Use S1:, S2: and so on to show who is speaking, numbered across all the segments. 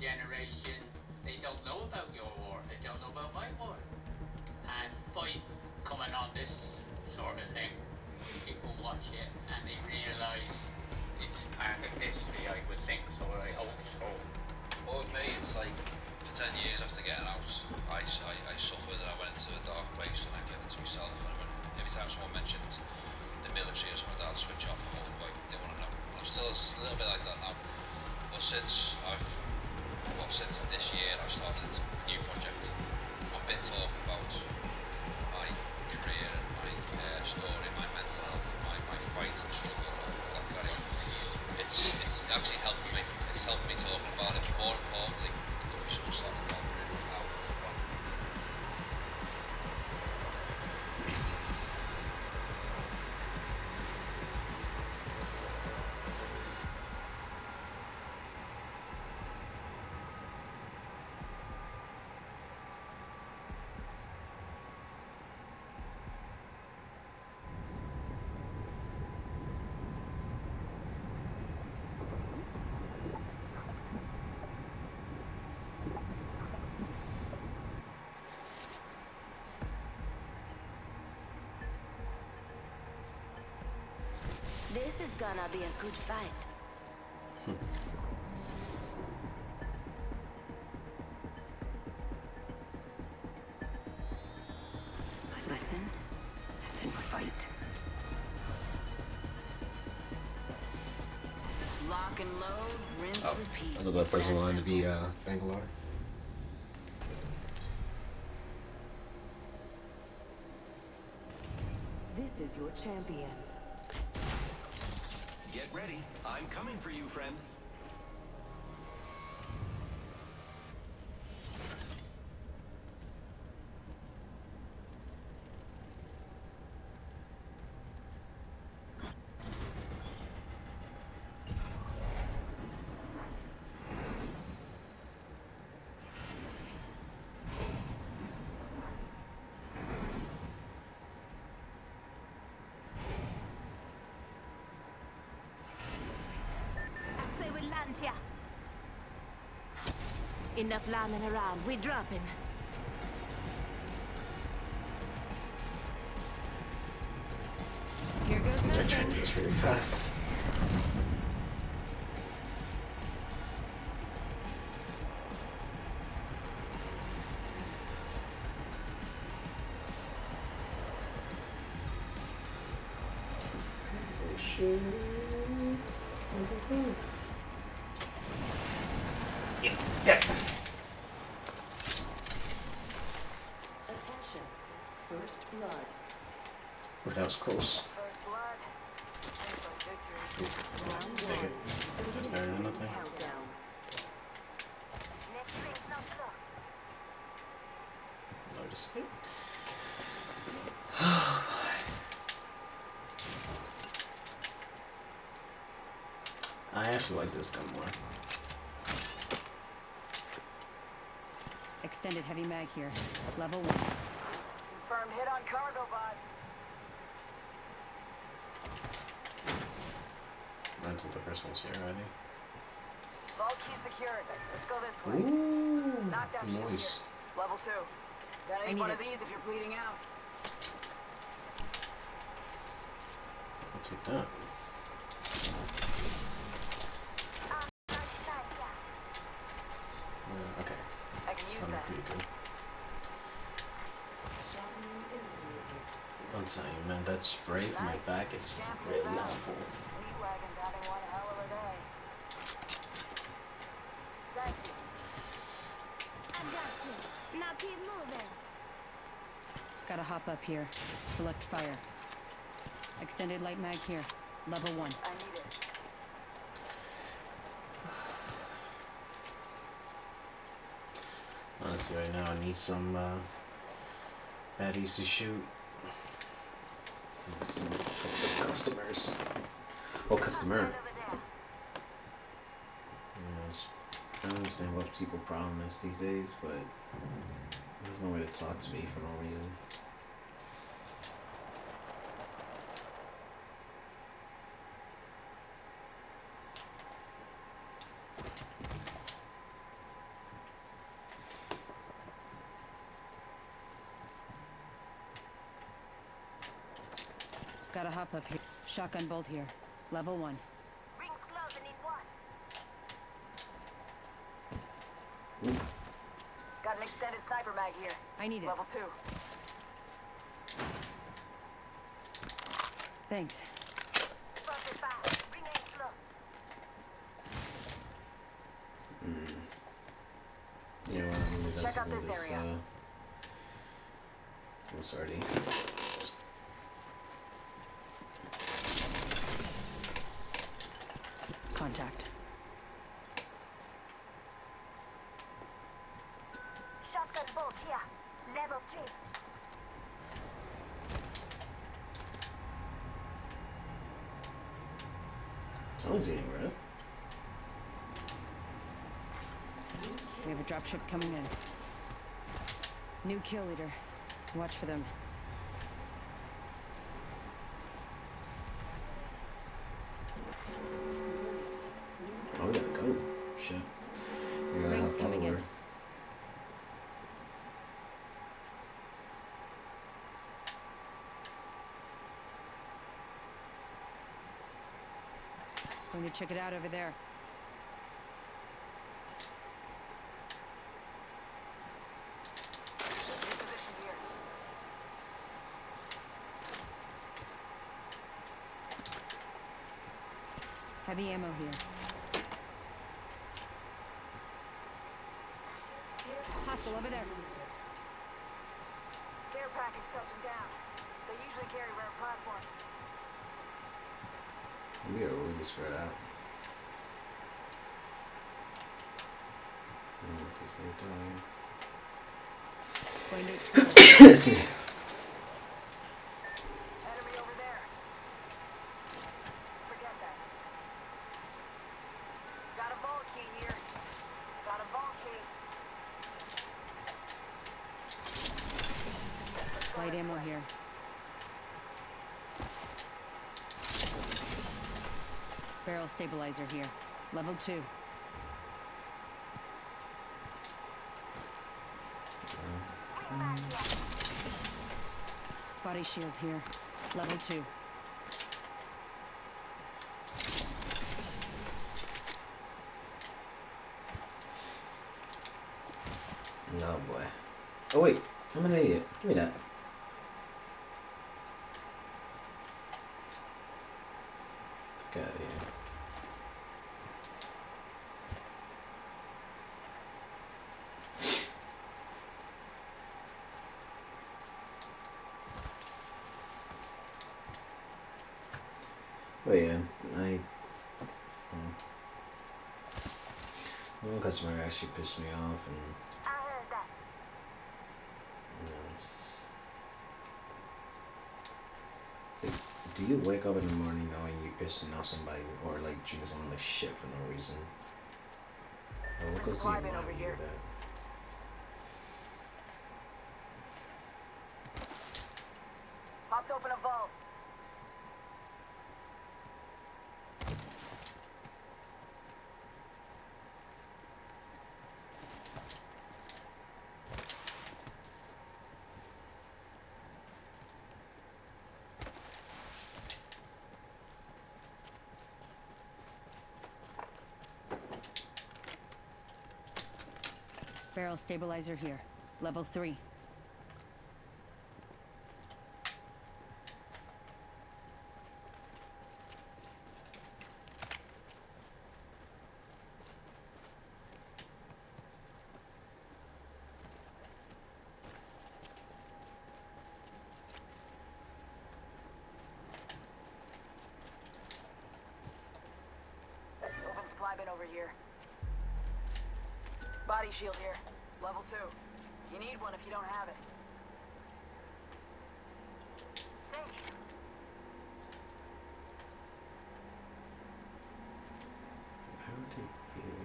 S1: generation, they don't know about your war, they don't know about my war. And by coming on this sort of thing, people watch it and they realise it's part of history, I would think, so I hope so.
S2: Well, with me, it's like, for 10 years after getting out, I suffered and I went into a dark place and I kept it to myself. And every time someone mentioned the military or something like that, I'd switch off and walk away. They want to know. And I'm still a little bit like that now. But since this year, I've started a new project. I've been talking about my career and my story, my mental health, my fight and struggle and all that kind of. It's actually helping me. It's helping me talking about it. More importantly, it could be someone starting to help me now.
S3: This is gonna be a good fight. Listen and fight. Lock and load, rinse, repeat.
S4: I thought that person wanted to be Bangalore.
S3: This is your champion.
S5: Get ready. I'm coming for you, friend.
S3: Here. Enough lambing around. We're dropping. Here goes
S4: That
S3: nothing.
S4: train goes really fast. Oh shit. Yeah.
S3: Attention. First blood.
S4: Well, that was close.
S3: First blood. Round
S4: Take it. That's better than nothing.
S3: Countdown. Next ring's not close.
S4: No, just I actually like this gun more.
S6: Extended heavy mag here. Level 1.
S3: Confirmed hit on cargo bot.
S4: Rental the first one's here already.
S3: Vault key secured. Let's go this way.
S4: Ooh,
S3: Knockdown shield
S4: nice.
S3: here. Level 2. Gotta need one of these if you're bleeding out.
S4: I'll take that. Okay.
S3: I can use
S4: Sounded
S3: that.
S4: pretty good. I'm telling you, man, that spray from my back is really awful.
S3: Lead wagon's having one hell of a day. Thank you. I got you. Now keep moving.
S6: Gotta hop up here. Select fire. Extended light mag here. Level 1.
S3: I need it.
S4: Honestly, right now I need some baddies to shoot. Need some fucking customers. Well, customer. You know, I don't understand what people's problem is these days, but there's no way to talk to me for no reason.
S6: Gotta hop up here. Shotgun bolt here. Level 1.
S3: Rings closing in one.
S7: Got an extended sniper mag here.
S6: I need it.
S7: Level 2.
S6: Thanks.
S3: Front is back. Ring ain't close.
S4: You know what? I'm gonna
S7: Check out
S4: investigate
S7: this
S4: this.
S7: area.
S4: What's already?
S6: Contact.
S3: Shotgun bolt here. Level 3.
S4: Someone's eating red.
S6: We have a dropship coming in. New kill leader. Watch for them.
S4: Oh, we gotta go. Shit. You're gonna
S6: Rings
S4: hop
S6: coming in.
S4: over.
S6: Going to check it out over there.
S7: In position here.
S6: Heavy ammo here. Hostile over there.
S7: Care package touching down. They usually carry rare platforms.
S4: We are really spread out. What is he doing?
S6: Going to explode.
S4: Excuse me.
S7: Enemy over there. Forget that. Got a vault key here. Got a vault key.
S6: Light ammo here. Barrel stabilizer here. Level 2. Body shield here. Level 2.
S4: No boy. Oh wait, I'm an idiot. Give me that. Fuck out of here. But yeah, one customer actually pissed me off, and
S3: I heard that.
S4: it's like, do you wake up in the morning knowing you're pissing off somebody, or like treating someone like shit for no reason? Or what goes to your
S7: Climbing
S4: mind
S7: over
S4: when you
S7: here.
S4: do that?
S7: Popped open a vault.
S6: Barrel stabilizer here. Level 3.
S7: Open supply bin over here. Body shield here. Level 2. You need one if you don't have it.
S3: Thank you.
S4: How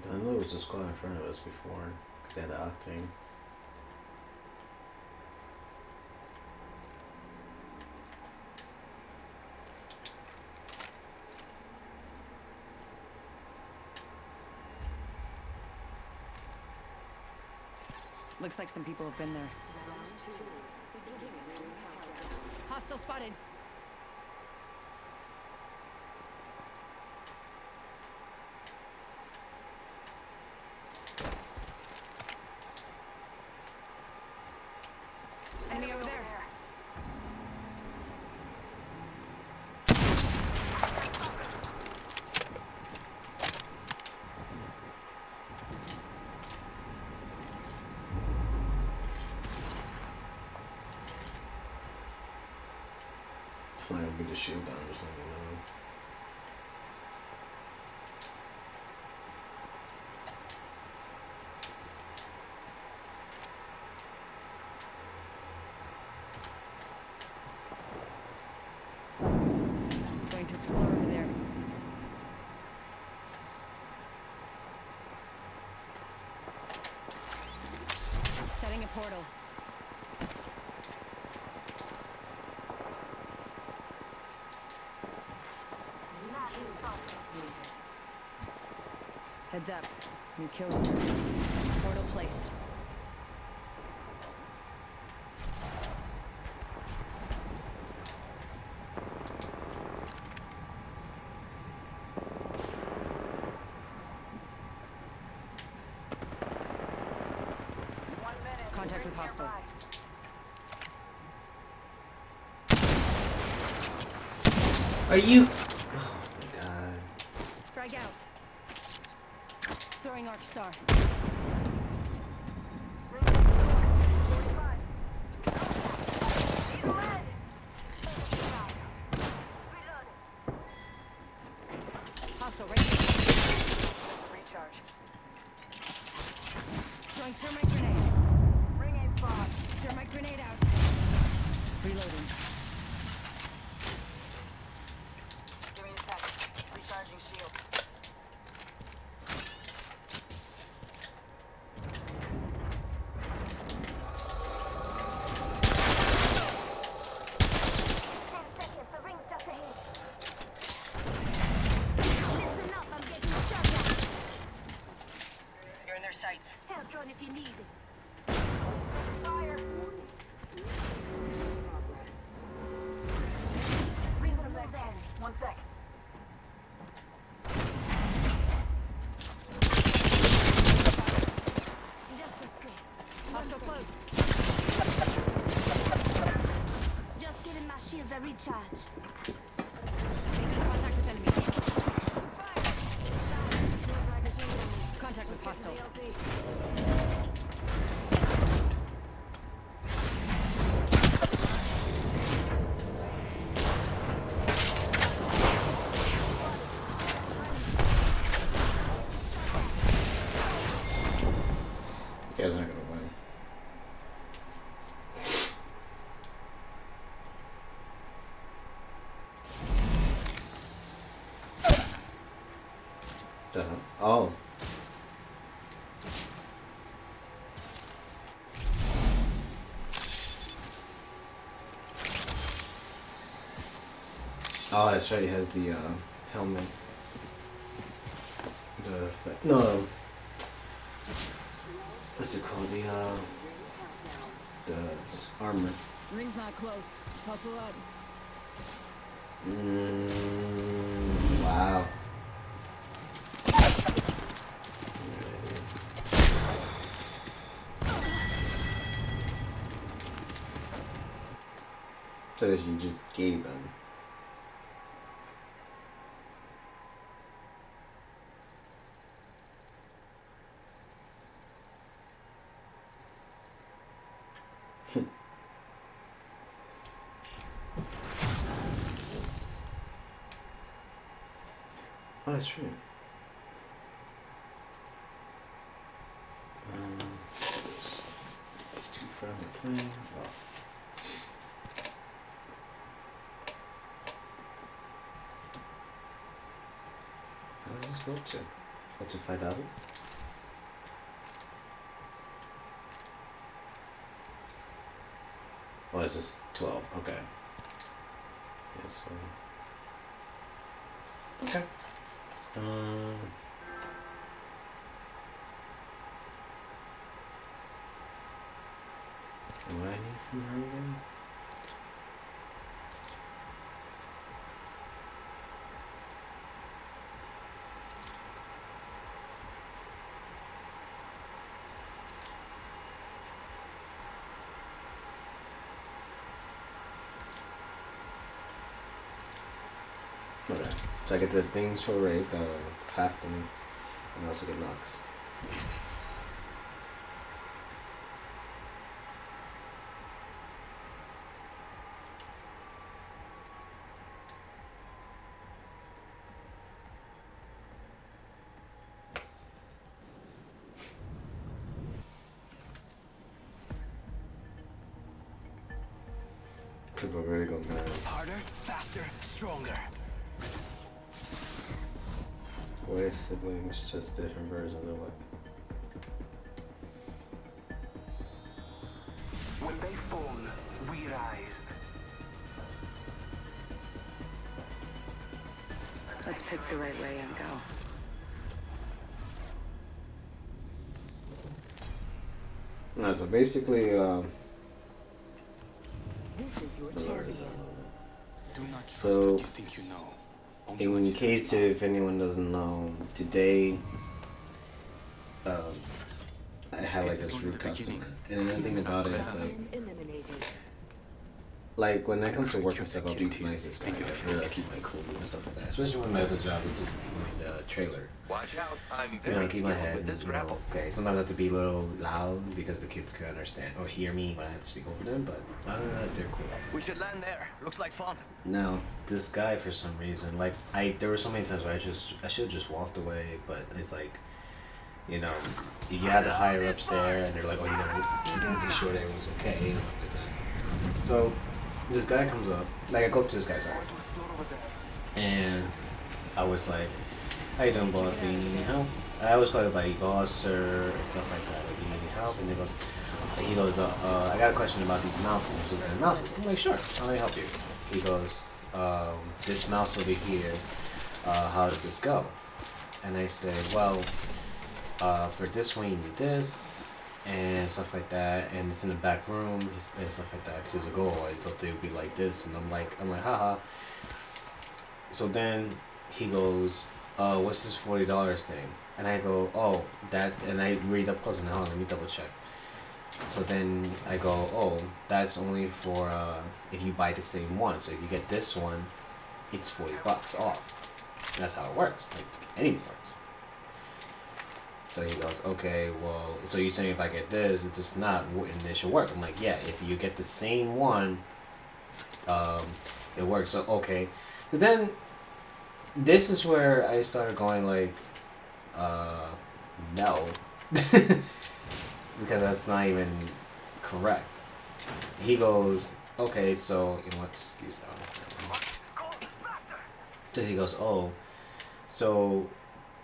S4: did I know there was a squad in front of us before, because they had the octane.
S6: Looks like some people have been there. Hostile spotted.
S4: It's not gonna be the shield down, just let me know.
S6: Going to explore over there. Setting a portal. Heads up. New kill leader. Portal placed. Contact with hostile.
S4: Are you? Oh my god.
S6: Frag out. Throwing arc star. Hostile right here.
S7: Recharge.
S6: Throwing thermite grenade.
S7: Ring aim spot.
S6: Thermite grenade out. Reloading.
S7: Give me a sec. Recharging shield. You're in their sights.
S3: Help drone if you need it.
S7: Fire.
S3: Reasonable then.
S7: 1 sec.
S3: Just a script.
S6: Hostile close.
S3: Just giving my shields a recharge.
S6: Making contact with enemy. Contact with hostile.
S4: You guys aren't gonna win. Oh. Oh, that's right. He has the helmet. No. What's it called? The armor.
S6: Ring's not close. Hustle up.
S4: Wow. So as you just gave them. Oh, that's true. Two friends are playing. Oh. How does this go up to? Up to 5,000? Oh, this is 12. Okay. Yeah, so. Okay. What I need from her again? Okay. So I get the things for rate, the half thing, and I also get knocks. People really go mad.
S5: Harder, faster, stronger.
S4: Way siblings, just different versions of what.
S5: When they fall, we rise.
S3: Let's pick the right way and go.
S4: No, so basically,
S3: This is your
S4: where is
S3: champion.
S5: Do not trust
S4: So,
S5: what you think you know. Only what
S4: in
S5: you
S4: case
S5: think you
S4: if anyone doesn't know, today, I had like this rude customer, and another thing about it is
S3: Eliminated.
S4: like when I come to work and stuff, I'll be nice and stuff. I really keep my cool and stuff like that. Especially when my other job is just the trailer.
S5: Watch out, I'm
S4: You
S5: very
S4: know, keep my
S5: skilled
S4: head.
S5: with this
S4: You know,
S5: grapple.
S4: okay, sometimes I have to be a little loud because the kids can understand or hear me when I have to speak over them. But other than that, they're cool.
S5: We should land there. Looks like fun.
S4: Now, this guy for some reason, like there were so many times where I should have just walked away, but it's like, you know, you had the higher ups there, and they're like, oh, you gotta keep sure that everyone's okay, you know, like that. So this guy comes up, like I go up to this guy's side, and I was like, how you doing, boss? Do you need any help? I always call it like boss, sir, and stuff like that. Like, do you need any help? And he goes, I got a question about these mouses. So the mouses. I'm like, sure, how may I help you? He goes, this mouse over here, how does this go? And I say, well, for this one you need this, and stuff like that, and it's in the back room, and stuff like that. Because he was like, oh, I thought they would be like this, and I'm like, haha. So then he goes, what's this $40 thing? And I go, oh, and I read up close and hold on, let me double check. So then I go, oh, that's only for if you buy the same one. So if you get this one, it's $40 off. And that's how it works. Like anything works. So he goes, okay, well, so you're saying if I get this, it's just not, and it should work. I'm like, yeah, if you get the same one, it works. So okay, but then this is where I started going like, no, because that's not even correct. He goes, okay, so you know what? Just use that one. So he goes, oh, so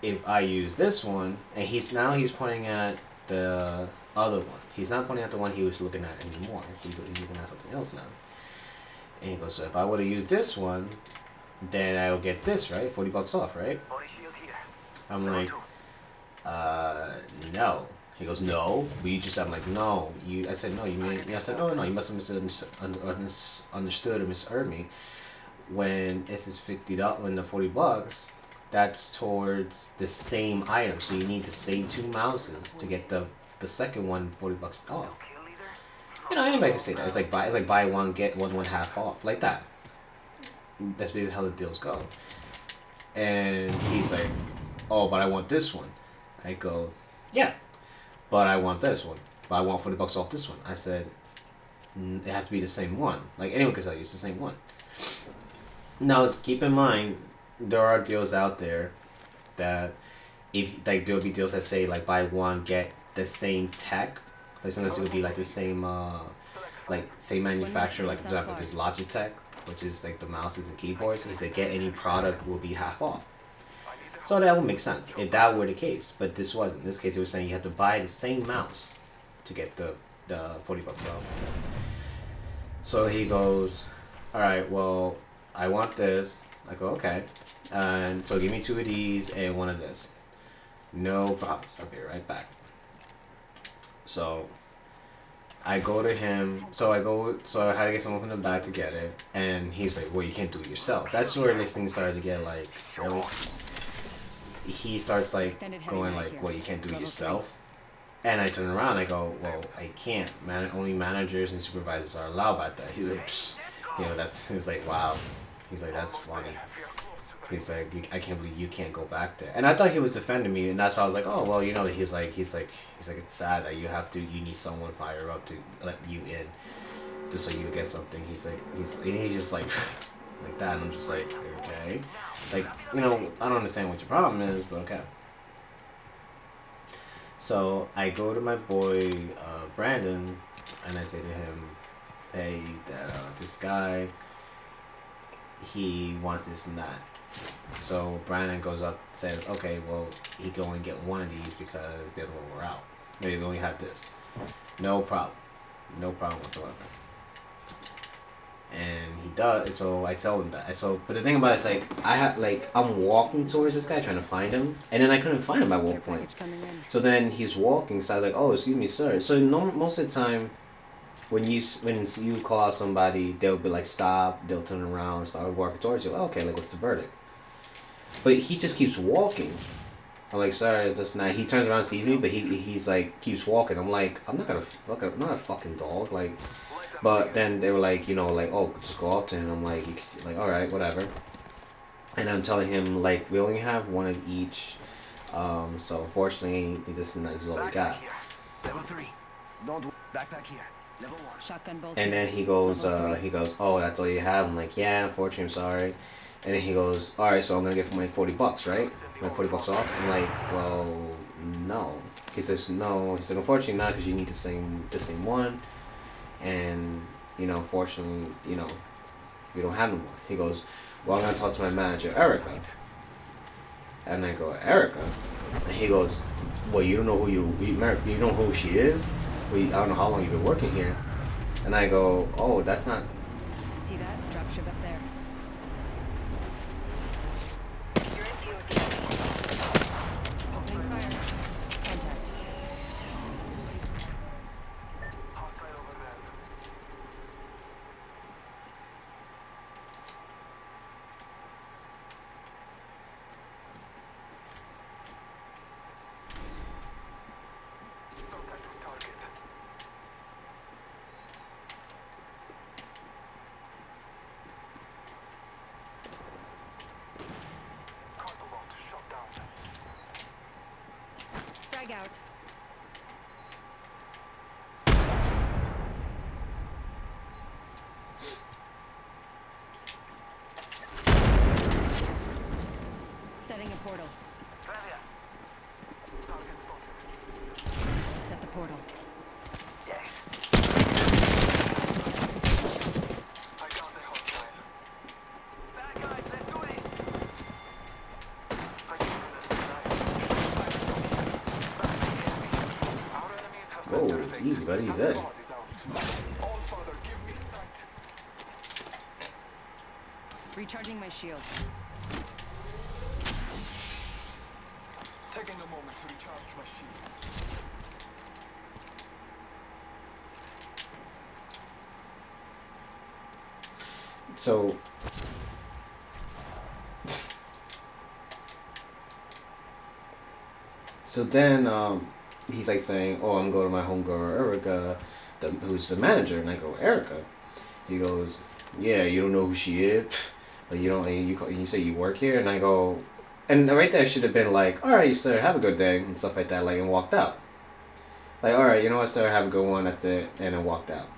S4: if I use this one, and he's pointing at the other one. He's not pointing at the one he was looking at anymore. He's looking at something else now. And he goes, so if I were to use this one, then I'll get this, right? $40 off, right? I'm like, no. He goes, no. I'm like, no. I said, no. I said, no. You must have understood or misheard me. When it says $50, when the $40, that's towards the same item. So you need the same two mouses to get the second one $40 off. You know, anybody can say that. It's like buy one get one half off, like that. That's basically how the deals go. And he's like, oh, but I want this one. I go, yeah, but I want this one. But I want $40 off this one. I said, it has to be the same one. Like anyone can tell you, it's the same one. Now, keep in mind, there are deals out there that there'll be deals that say like buy one get the same tech. Like sometimes it would be like the same same manufacturer. Like for example, there's Logitech, which is like the mouses and keyboards. He said get any product will be half off. So that would make sense if that were the case, but this wasn't. In this case, it was saying you had to buy the same mouse to get the $40 off. So he goes, all right, well, I want this. I go, okay, and so give me 2 of these and 1 of this. No problem. I'll be right back. So I go to him. So I had to get someone from the back to get it, and he's like, well, you can't do it yourself. That's where this thing started to get like, really. He starts like going like, well, you can't do it yourself. And I turn around, I go, well, I can't. Only managers and supervisors are allowed by that. He's like, psh. You know, he's like, wow. He's like, that's funny. He's like, I can't believe you can't go back there. And I thought he was defending me, and that's why I was like, oh, well, you know, he's like, it's sad that you need someone higher up to let you in, just so you get something. He's just like that, and I'm just like, okay. Like, you know, I don't understand what your problem is, but okay. So I go to my boy Brandon, and I say to him, hey, that this guy, he wants this and that. So Brandon goes up, says, okay, well, he can only get one of these because the other one were out. Maybe we only have this. No problem. No problem whatsoever. And he does. So I tell him that. So, but the thing about it is, like, I'm walking towards this guy trying to find him, and then I couldn't find him at one
S6: Care
S4: point.
S6: package coming in.
S4: So then he's walking. So I was like, oh, excuse me, sir. So most of the time, when you call out somebody, they'll be like, stop. They'll turn around, start walking towards you. Okay, like, what's the verdict? But he just keeps walking. I'm like, sorry, it's just not. He turns around, sees me, but he's like keeps walking. I'm like, I'm not a fucking dog, like. But then they were like, like, oh, just go up to him. I'm like, you can see, like, all right, whatever. And I'm telling him like we only have one of each, so unfortunately, this is all we got.
S5: Level 3. Don't backpack here. Level 1.
S6: Shotgun bolt.
S4: And then he goes, oh, that's all you have. I'm like, yeah, unfortunately, I'm sorry. And then he goes, all right, so I'm gonna give him my $40, right? My $40 off. I'm like, well, no. He says no. He said, unfortunately, not, because you need the same one, and unfortunately, we don't have no more. He goes, well, I'm gonna talk to my manager, Erica. And I go, Erica, and he goes, well, you don't know you know who she is? I don't know how long you've been working here. And I go, oh, that's not.
S6: See that? Dropship up there. Opening fire. Contact. Frag out. Setting a portal. Set the portal.
S4: Oh, easy, buddy. He's dead.
S6: Recharging my shields.
S5: Taking a moment to recharge my shields.
S4: So. So then, he's like saying, "Oh, I'm going to my homegirl Erica, who's the manager." And I go, "Erica." He goes, "Yeah, you don't know who she is, but you don't. And you say you work here." And I go, and right there should have been like, "All right, sir, have a good day," and stuff like that, like, and walked out. Like, all right, you know what, sir, have a good one. That's it, and then walked out.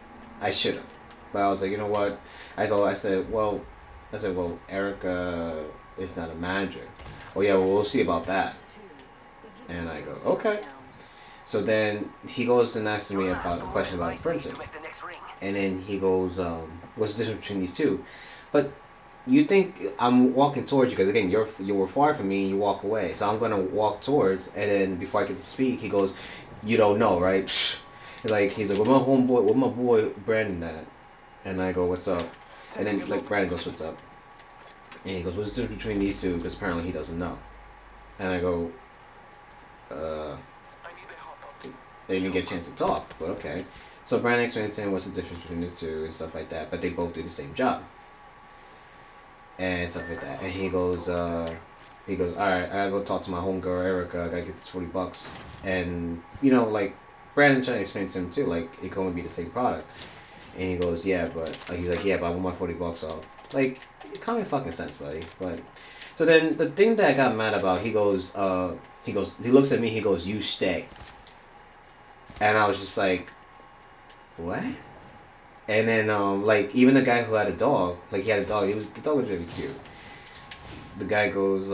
S4: I should have, but I was like, you know what? I said, well, Erica is not a manager. Oh yeah, well, we'll see about that. And I go, okay. So then he goes and asks me about a question about a printer. And then he goes, what's the difference between these two? But you think I'm walking towards you, because again, you were far from me and you walk away. So I'm going to walk towards, and then before I can speak, he goes, you don't know, right? He's like, with my boy Brandon at? And I go, what's up? And then like Brandon goes, what's up? And he goes, what's the difference between these two? Because apparently he doesn't know. And I go, they didn't get a chance to talk, but okay. So Brandon explains to him what's the difference between the two and stuff like that, but they both do the same job. And stuff like that. And he goes, alright, I gotta go talk to my homegirl Erica, I gotta get this $40. And, like, Brandon's trying to explain to him too, like, it can only be the same product. And he goes, yeah, but, he's like, yeah, but I want my $40 off. Like, it can't make fucking sense, buddy. But, so then, the thing that I got mad about, he looks at me, he goes, you stay. And I was just like, what? And then, like, even the guy who had a dog, like, he had a dog, the dog was really cute. The guy goes,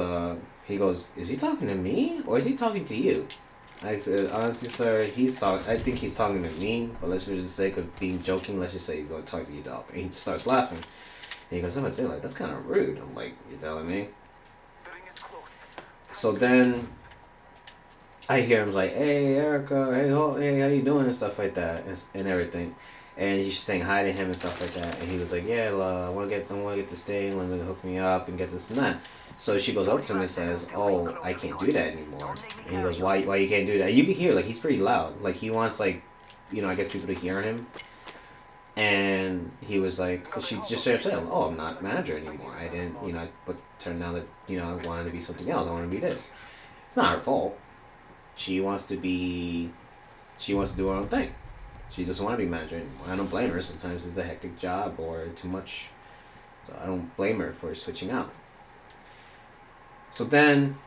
S4: he goes, is he talking to me, or is he talking to you? I said, honestly, sir, I think he's talking to me, but let's for the sake of being joking, let's just say he's going to talk to your dog. And he just starts laughing. And he goes, I'm going to say, like, that's kind of rude. I'm like, you're telling me? So then I hear him like, hey, Erica, hey, hey, how you doing, and stuff like that, and everything. And she's saying hi to him and stuff like that. And he was like, yeah, I want to get this thing, let me hook me up and get this and that. So she goes up to him and says, oh, I can't do that anymore. And he goes, why you can't do that? And you can hear, like, he's pretty loud. Like, he wants, like, I guess people to hear him. And he was like, she just straight up said, oh, I'm not manager anymore. I didn't, but turned out that, I wanted to be something else. I want to be this. It's not her fault. She wants to do her own thing. She doesn't want to be manager anymore. I don't blame her. Sometimes it's a hectic job or too much. So I don't blame her for switching out. So then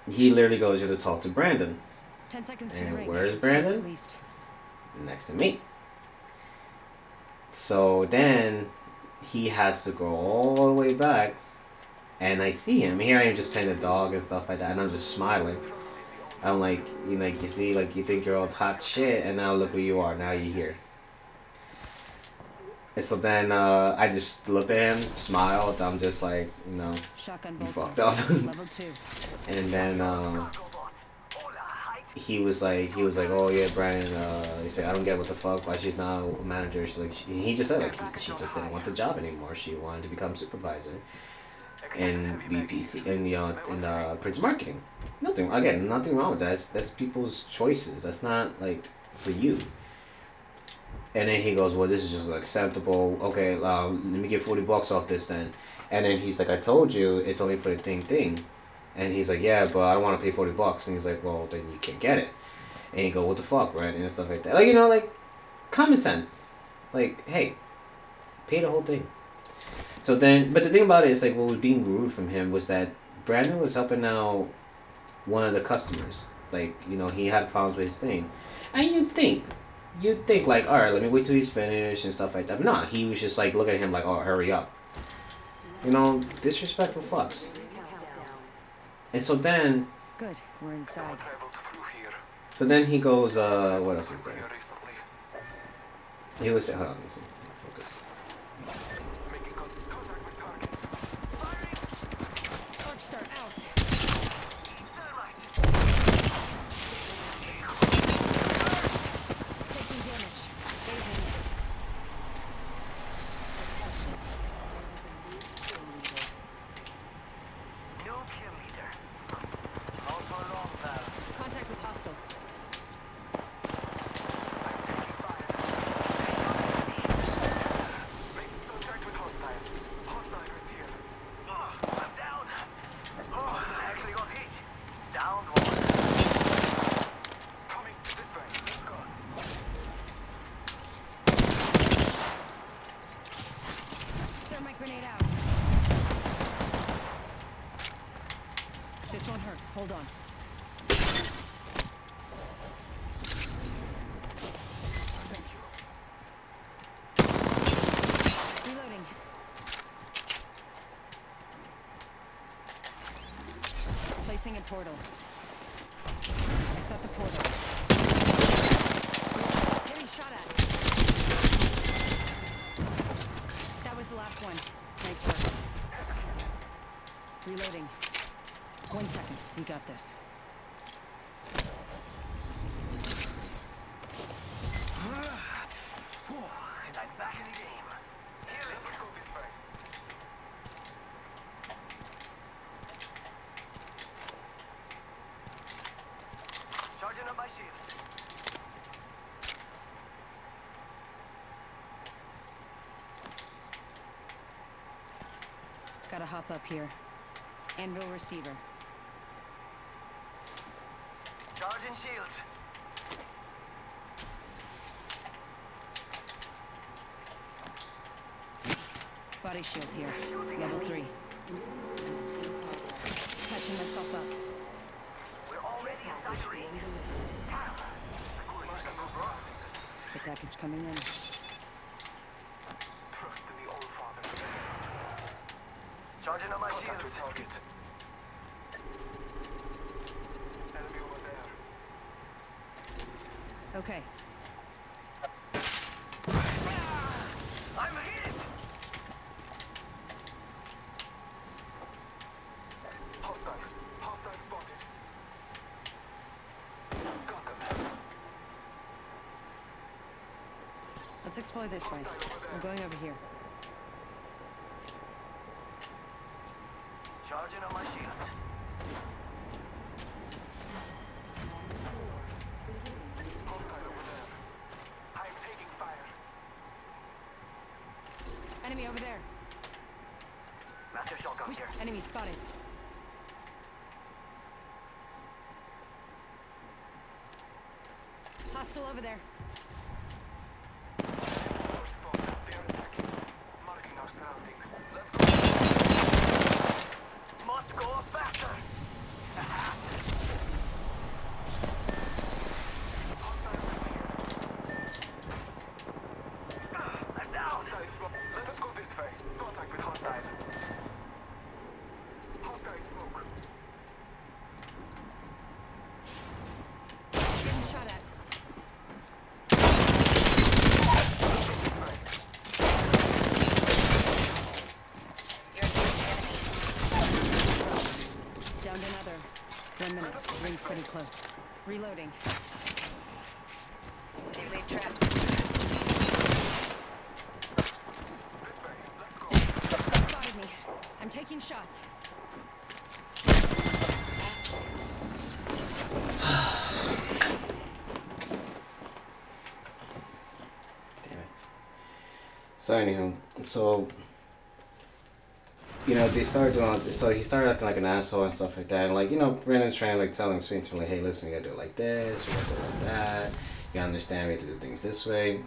S4: he literally goes, you have to talk to Brandon.
S6: 10 seconds
S4: And
S6: to the ring.
S4: where's
S6: It's close
S4: Brandon?
S6: at least.
S4: Next to me. So then he has to go all the way back. And I see him. Here I am just playing the dog and stuff like that. And I'm just smiling. I'm like, you see, like, you think you're all hot shit, and now look who you are. Now you're here. And so then I just looked at him, smiled. I'm just like,
S6: Shotgun
S4: you
S6: bolt.
S4: fucked up.
S6: Level 2.
S4: And then he was like, oh yeah, Brian. He said, I don't get what the fuck. Why she's not a manager? She's like, he just said like she just didn't want the job anymore. She wanted to become supervisor in BPC in the Prince marketing. Nothing wrong with that. That's people's choices. That's not like for you. And then he goes, well, this is just acceptable. Okay, let me get $40 off this then. And then he's like, I told you it's only for the thing. And he's like, yeah, but I don't want to pay $40. And he's like, well, then you can't get it. And he go, what the fuck, right? And stuff like that. Like, like common sense. Like, hey, pay the whole thing. So then, but the thing about it is like what was being rude from him was that Brandon was helping out one of the customers. Like, he had problems with his thing. And you'd think like, all right, let me wait till he's finished and stuff like that. But nah, he was just like looking at him like, oh, hurry up. Disrespectful fucks. And so then...
S6: Good, we're inside.
S4: So then he goes, what else is there? He was, hold on, let me see. Focus.
S6: Arc start out. Taking damage. Phasing.
S5: New kill leader. Not for long, pal.
S6: Contact with hostile.
S5: I'm taking fire. Making contact with hostile. Hostile right here. I'm down. Oh, I actually got hit. Downed one. Coming this way. Let's go.
S6: Thermite grenade out. This won't hurt. Hold on.
S5: Thank you.
S6: Reloading. Placing a portal. I set the portal. Getting shot at. That was the last one. Nice work. Reloading. 1 second. We got this.
S5: And I'm back in the game. Here, let's go this way. Charging up my shields.
S6: Gotta hop up here. Anvil receiver.
S5: Charging shields.
S6: Body shield here. Level 3. Catching myself up.
S5: We're already inside the ring.
S6: The package coming in.
S5: Trust in the old father. Charging on my shields. Target. Enemy
S6: Okay.
S5: I'm hit! Hostiles. Hostiles spotted. Got them.
S6: Let's explore this way. We're going over here.
S5: Charging on my shields. Hostile over there. I'm taking fire.
S6: Enemy over there.
S5: Master shotgun here.
S6: Enemy spotted. Hostile over there.
S5: Our squad, they're attacking. Marking our surroundings. Let's go. Must go faster. Hostile is here. I'm down. Hostile smoke. Let us go this way. Contact with hostile. Hostile smoke.
S6: Getting shot at. Downed another. 1 minute. Ring's pretty close. Reloading.
S7: They laid traps.
S6: Spotted me. I'm taking shots.
S4: Damn it. So anywho, so they started doing. So he started acting like an asshole and stuff like that. And like Brandon's trying to like tell him, explain to him like, hey, listen, we gotta do it like this, we gotta do it like that. You gotta understand, we have to do things this way.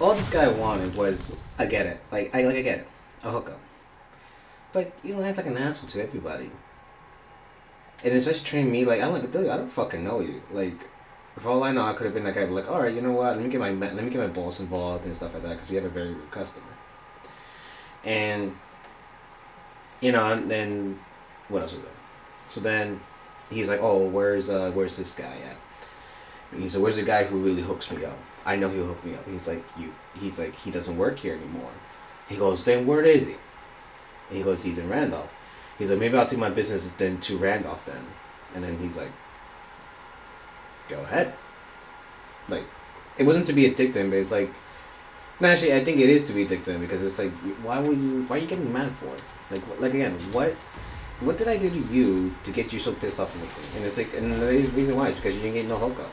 S4: All this guy wanted was, I get it, I get it, a hookup. But you don't act like an asshole to everybody. And especially treating me like I'm like, dude, I don't fucking know you. Like, for all I know, I could have been that guy, but like, all right, you know what? Let me get my boss involved and stuff like that because we have a very rude customer. And and then what else was there? So then he's like, oh, where's this guy at? And he said, where's the guy who really hooks me up? I know he'll hook me up. He's like, he doesn't work here anymore. He goes, then where is he? And he goes, he's in Randolph. He's like, maybe I'll take my business then to Randolph then. And then he's like, go ahead. Like, it wasn't to be a dick to him, but it's like, no, actually, I think it is to be a dick to him because it's like, why are you getting mad for it? Like again, what did I do to you to get you so pissed off with me? And it's like, and the reason why is because you didn't get no hookup.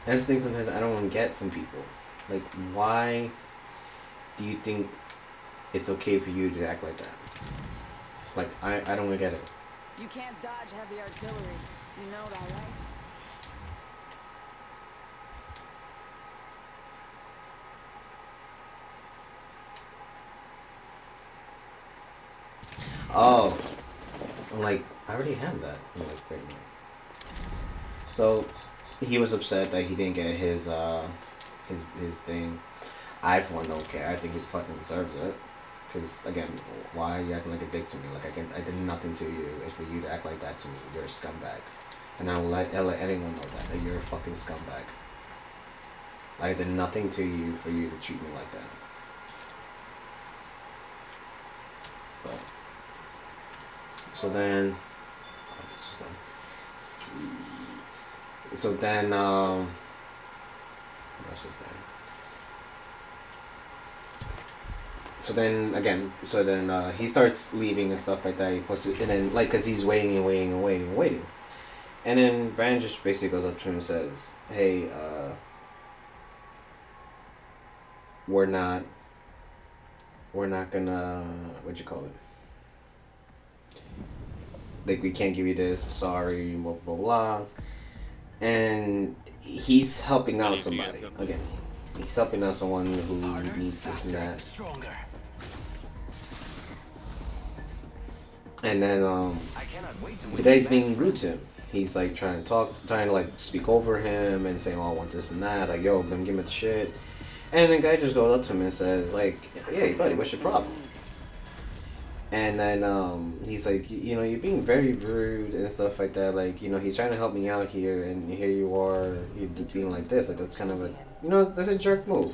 S4: That's the thing sometimes I don't get from people. Like, why do you think it's okay for you to act like that? Like, I don't get it.
S3: You can't dodge heavy artillery. You know that, right?
S4: Oh, I'm like, I already had that. I'm like, wait a minute. So, he was upset that he didn't get his thing. I, for one, don't care. I think he fucking deserves it. Because, again, why are you acting like a dick to me? Like, I did nothing to you. It's for you to act like that to me. You're a scumbag. And I'll let anyone know that you're a fucking scumbag. I did nothing to you for you to treat me like that. But, so then, oh, this was done. Sweet. So then, what else was there? So then he starts leaving and stuff like that. He puts it, and then like, cause he's waiting and waiting and waiting and waiting, and then Brandon just basically goes up to him and says, "Hey, we're not gonna, what you call it? Like, we can't give you this. Sorry, blah blah blah." And he's helping out somebody again. He's helping out someone who needs this and that. And then the guy's being rude to him. He's like trying to like speak over him and saying, "Oh, I want this and that." Like, "Yo, let me give him the shit." And the guy just goes up to him and says, like, "Hey, buddy, what's your problem?" And then he's like, you know, you're being very rude and stuff like that. Like, you know, he's trying to help me out here, and here you are, you're being like this. Like, that's kind of a, you know, that's a jerk move.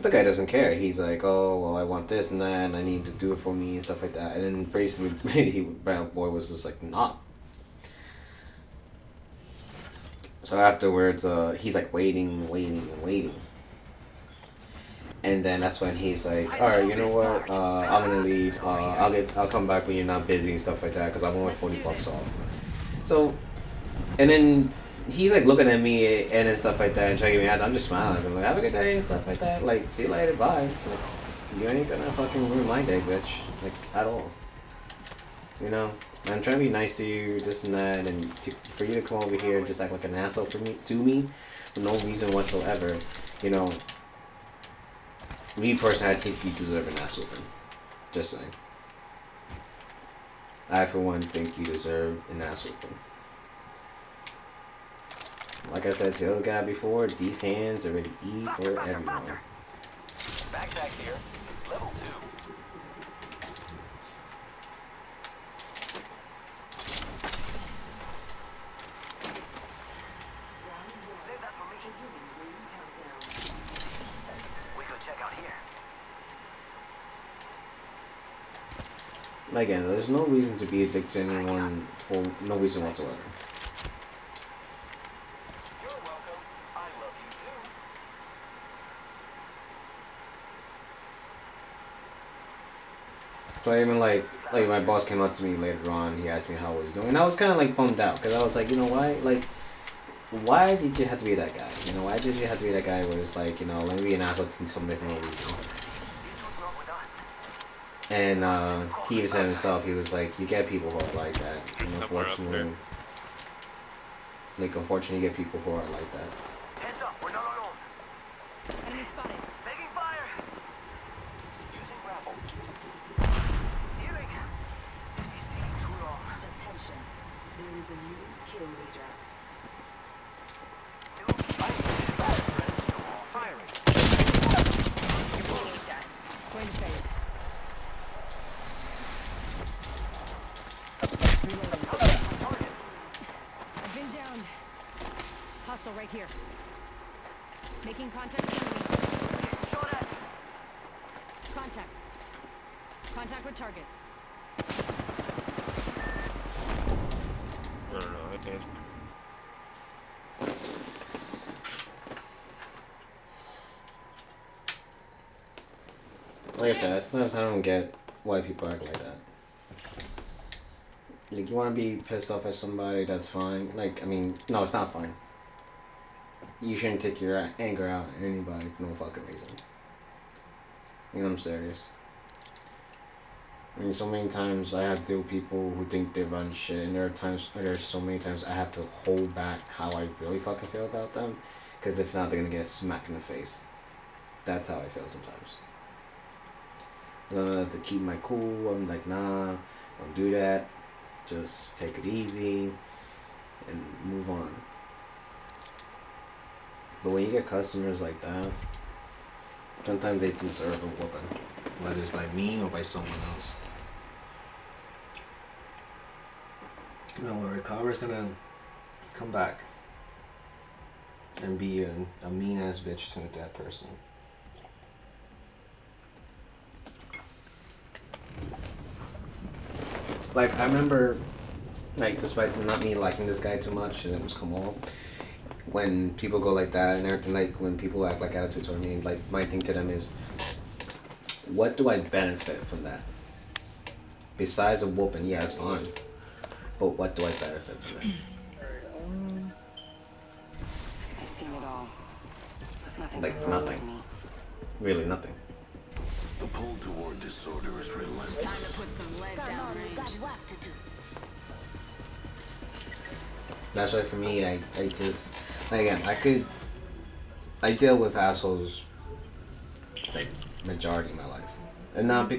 S4: The guy doesn't care. He's like, oh, well, I want this and that, and I need to do it for me and stuff like that. And then basically, Brown Boy was just like, nah. So afterwards, he's like waiting, waiting, and waiting. And then that's when he's like, all right, you know what? I'm gonna leave. I'll come back when you're not busy and stuff like that, because I'm only $40 off. So, and then he's like looking at me and then stuff like that and trying to get me out. I'm just smiling. I'm like, have a good day and stuff like that. Like, see you later, bye. Like, you ain't gonna fucking ruin my day, bitch. Like, at all. You know? I'm trying to be nice to you, this and that, and for you to come over here and just act like an asshole to me for no reason whatsoever. You know, me personally, I think you deserve an ass whooping. Just saying. I, for one, think you deserve an ass whooping. Like I said to the other guy before, these hands are ready to eat for everyone.
S5: Backpack here. Level 2. Save that for me. We could check out here.
S4: Again, there's no reason to be a dick to anyone for no reason whatsoever.
S5: You're welcome. I love you too.
S4: So even like my boss came up to me later on, he asked me how I was doing, and I was kind of like bummed out, because I was like, you know why? Like, why did you have to be that guy? You know, why did you have to be that guy where it's like, you know, let me be an asshole to somebody for no reason?
S5: This was wrong with us.
S4: And he even said himself, he was like, you get people who are like that. And unfortunately, unfortunately, you get people who are like that.
S5: Heads up, we're not alone.
S6: Enemy spotted.
S5: Taking fire. Using grapple. Healing. This is taking too long.
S7: Attention. There is a new kill leader.
S5: Firing.
S6: Going to phase. Reloading. I've been downed. Hostile right here. Making contact with enemy.
S5: Shot at.
S6: Contact. Contact with target.
S8: I don't know. Okay.
S4: Like I said, sometimes I don't get why people act like that. Like, you want to be pissed off at somebody, that's fine. Like, I mean, no, it's not fine. You shouldn't take your anger out on anybody for no fucking reason. You know, I'm serious. I mean, so many times I have to deal with people who think they run shit, and there's so many times I have to hold back how I really fucking feel about them, because if not, they're gonna get smacked in the face. That's how I feel sometimes. To keep my cool, I'm like, nah, don't do that. Just take it easy and move on. But when you get customers like that, sometimes they deserve a whooping, whether it's by me or by someone else. Don't worry, Carver's gonna come back and be a mean ass bitch to that person. Like, I remember, like, despite not me liking this guy too much, and it was Kamal, when people go like that and everything, like, when people act like attitudes toward me, like, my thing to them is, what do I benefit from that? Besides a whooping, yeah, it's fine. But what do I benefit from that?
S6: I've seen it all. Nothing
S4: Like,
S6: surprises
S4: nothing.
S6: me.
S4: Really nothing.
S9: The pull toward disorder is relentless.
S7: Time to put some lead
S3: Come
S7: down
S3: on, we
S7: range.
S3: got work to do.
S4: That's why for me, I just, again, I deal with assholes, like, majority of my life. And not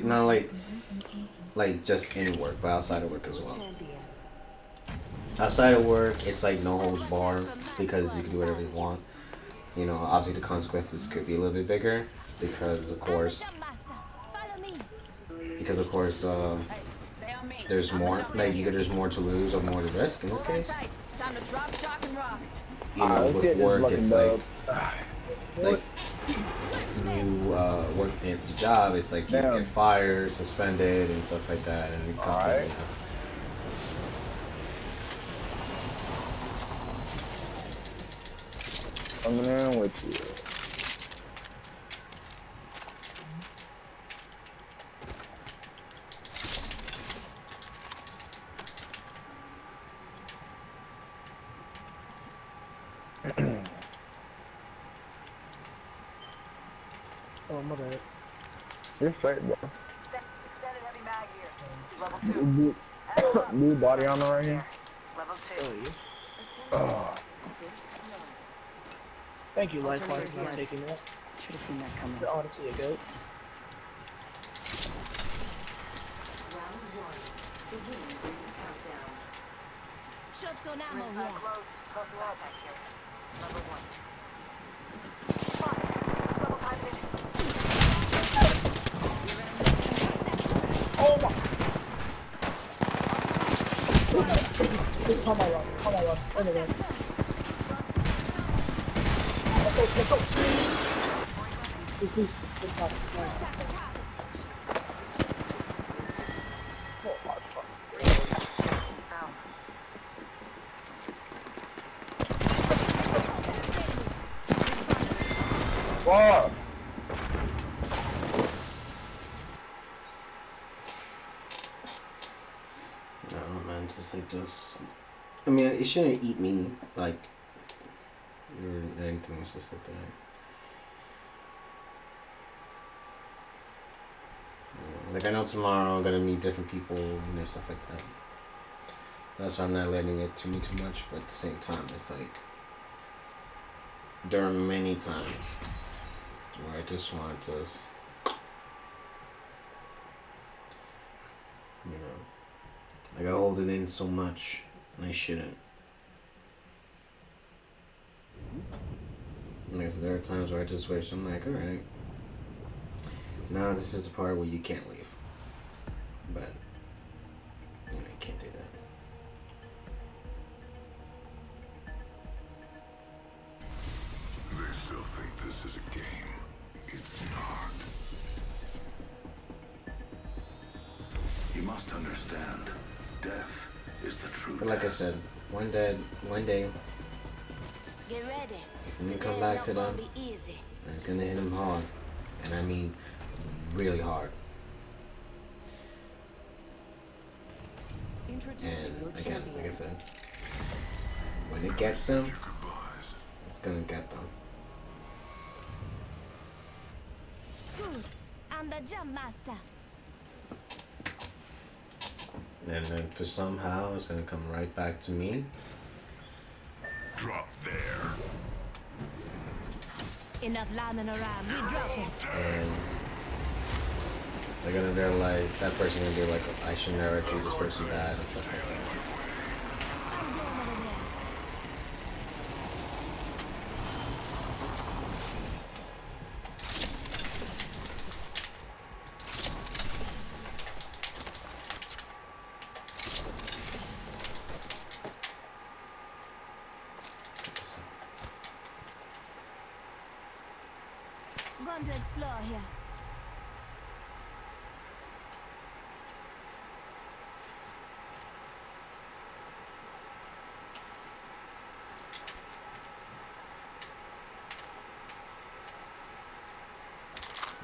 S4: like just in work, but outside of work as well. Outside of work, it's like no holds barred, because you can do whatever you want. You know, obviously the consequences could be a little bit bigger, because of course, because of course
S7: Hey, stay on me.
S4: there's
S7: I'm the
S4: more
S7: jump
S4: like
S7: leader.
S4: there's more to lose or more to risk in this
S7: Hold on
S4: case.
S7: tight. It's time to drop, shock, and rock.
S4: You know,
S8: This
S4: with
S8: shit is
S4: work
S8: looking
S4: it's
S8: dope.
S4: like new work at the job, it's like you
S8: Damn.
S4: get fired, suspended, and stuff like that, and the company.
S8: Alright.
S4: You know.
S8: Coming in with you.
S10: Oh, my bad.
S8: You're straight, bro.
S7: Extended heavy mag here. Level 2.
S8: New, new body armor right here.
S7: Level 2.
S10: Oh, yes.
S8: Oh,
S10: Thank you,
S6: Alternative
S10: Lifeline, for not
S6: blood.
S10: taking that.
S6: Should have seen that coming.
S10: Honestly, a goat.
S3: Shotgun ammo
S7: Ringside
S3: here.
S7: close. Close up back here. Level 1. Fuck. Double time hit.
S10: Come on, run. Come on, run. Oh, my God. Let's go. Please. Good shot. Oh, my fuck.
S7: Down.
S8: fuck.
S4: No, man, just. I mean, it shouldn't eat me like or anything. It's just like that. Like I know tomorrow I'm gonna meet different people and stuff like that. That's why I'm not letting it to me too much. But at the same time, it's like there are many times where I just want to, you know, like I hold it in so much and I shouldn't. Like so there are times where I just wish I'm like, all right, now this is the part where you can't leave. But you know, you can't do that.
S9: They still think this is a game. It's not. You must understand, death is the true
S4: But like I
S9: death.
S4: said, one day
S3: Get ready.
S4: it's gonna
S3: Today's
S4: come back
S3: not
S4: to
S3: gonna
S4: them
S3: be easy.
S4: and it's gonna hit them hard. And I mean really hard.
S6: Introducing your
S4: And again,
S6: champion.
S4: like I said, when it gets them,
S9: Your goodbyes.
S4: it's gonna get them.
S3: Good. I'm the jump master.
S4: And then for somehow it's gonna come right back to me.
S9: Drop there.
S3: Enough lambing around. We drop it.
S4: And they're gonna realize that person gonna be like, I should never treat this person bad and stuff like that.
S3: I'm going over there. Going to explore here.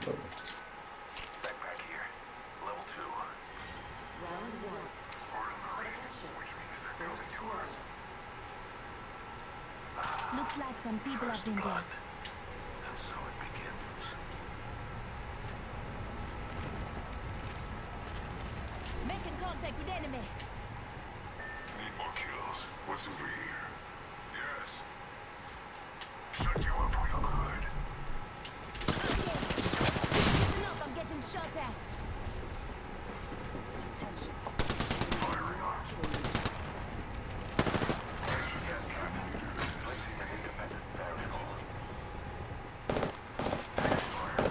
S4: Whoa.
S5: Backpack here. Level 2.
S3: Round one. Attention. First blood. Looks like some people have been dead.
S5: And so it begins.
S3: Making contact with enemy.
S9: Need more kills. What's over here?
S5: Yes. Shut you up real good.
S3: Listen up, I'm getting shot at.
S6: Attention.
S5: Firing arm. Placing an independent variable. Fire.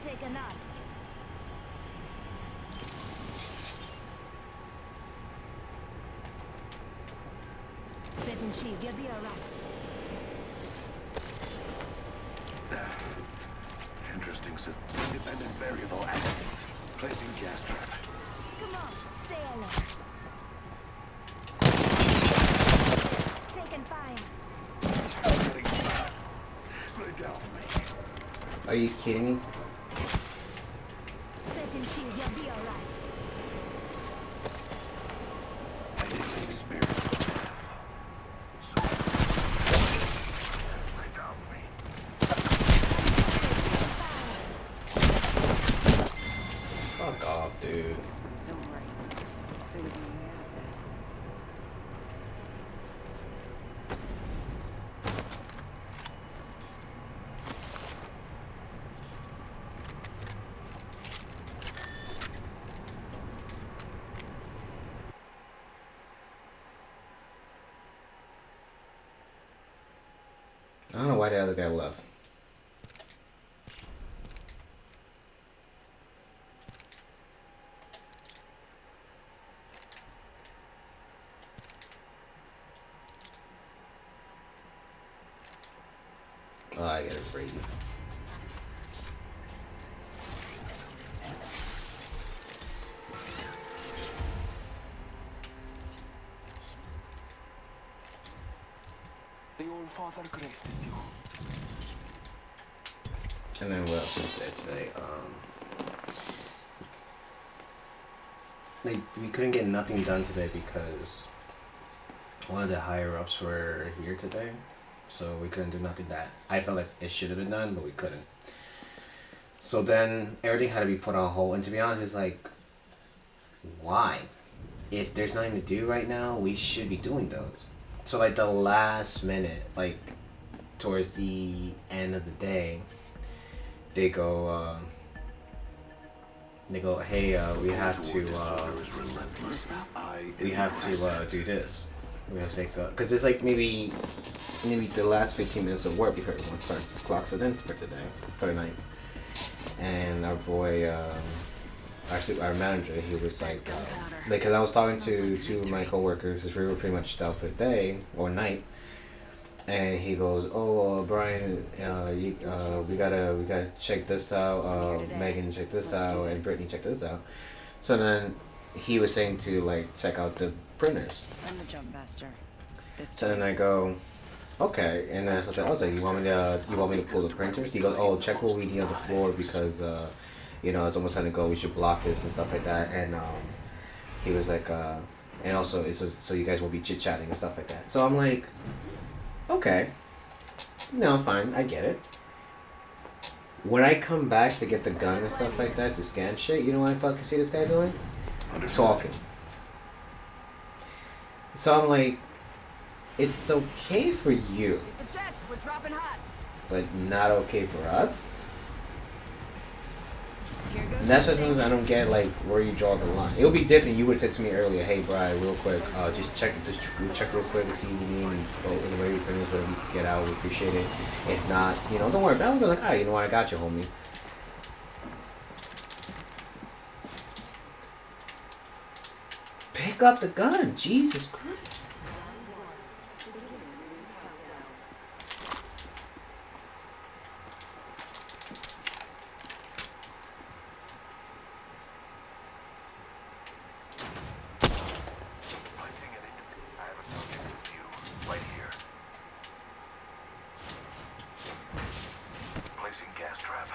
S3: take a nap. Setting shield, you'll be alright.
S9: Interesting. Independent variable active. Placing gas trap.
S3: Come on, say hello. Taking fire.
S9: Getting shot. Lay down, mate.
S4: Are you kidding me?
S3: Setting shield, you'll be alright.
S9: I need to experience death. Lay down, mate.
S4: Fuck off, dude.
S6: Don't worry. There was no way out of this.
S4: I don't know why the other guy left. Oh, I gotta breathe.
S5: The All Father graces you.
S4: And then what else was there today? Like we couldn't get nothing done today because one of the higher ups were here today, so we couldn't do nothing that I felt like it should have been done, but we couldn't. So then everything had to be put on hold, and to be honest, it's like, why? If there's nothing to do right now, we should be doing those. So like the last minute, like towards the end of the day, they go, hey, we have to do this. We're gonna take the, cause it's like maybe the last 15 minutes of work before everyone starts clocks it in for the day, for the night. And our boy, actually our manager, he was like, cause I was talking to two of my coworkers, we were pretty much out for the day or night. And he goes, "Oh, Brian, we gotta check this out. Megan, check this out, and Brittany, check this out." So then he was saying to like check out the printers.
S6: I'm the jump master. This
S4: So then I go, "Okay." And then so I was like, "You want me to pull the printers?" He goes, "Oh, check what we need on the floor because it's almost time to go. We should block this and stuff like that." And he was like, and also it's so you guys will be chit chatting and stuff like that. So I'm like, okay, no, fine, I get it. When I come back to get the gun and stuff like that to scan shit, you know what I fucking see this guy doing? Talking. So I'm like, it's okay for you,
S3: The jets, we're dropping hot.
S4: but not okay for us?
S3: Here goes
S4: And that's why
S3: nothing.
S4: sometimes I don't get like where you draw the line. It would be different. You would have said to me earlier, "Hey, Brian, real quick, just check real quick to see what you need and go in the way you finish whatever you can get out. We appreciate it. If not, don't worry about it." I'll be like, "Alright, you know what? I got you, homie." Pick up the gun, Jesus Christ.
S5: Placing it in. I have a subject with you. Right here. Placing gas trap.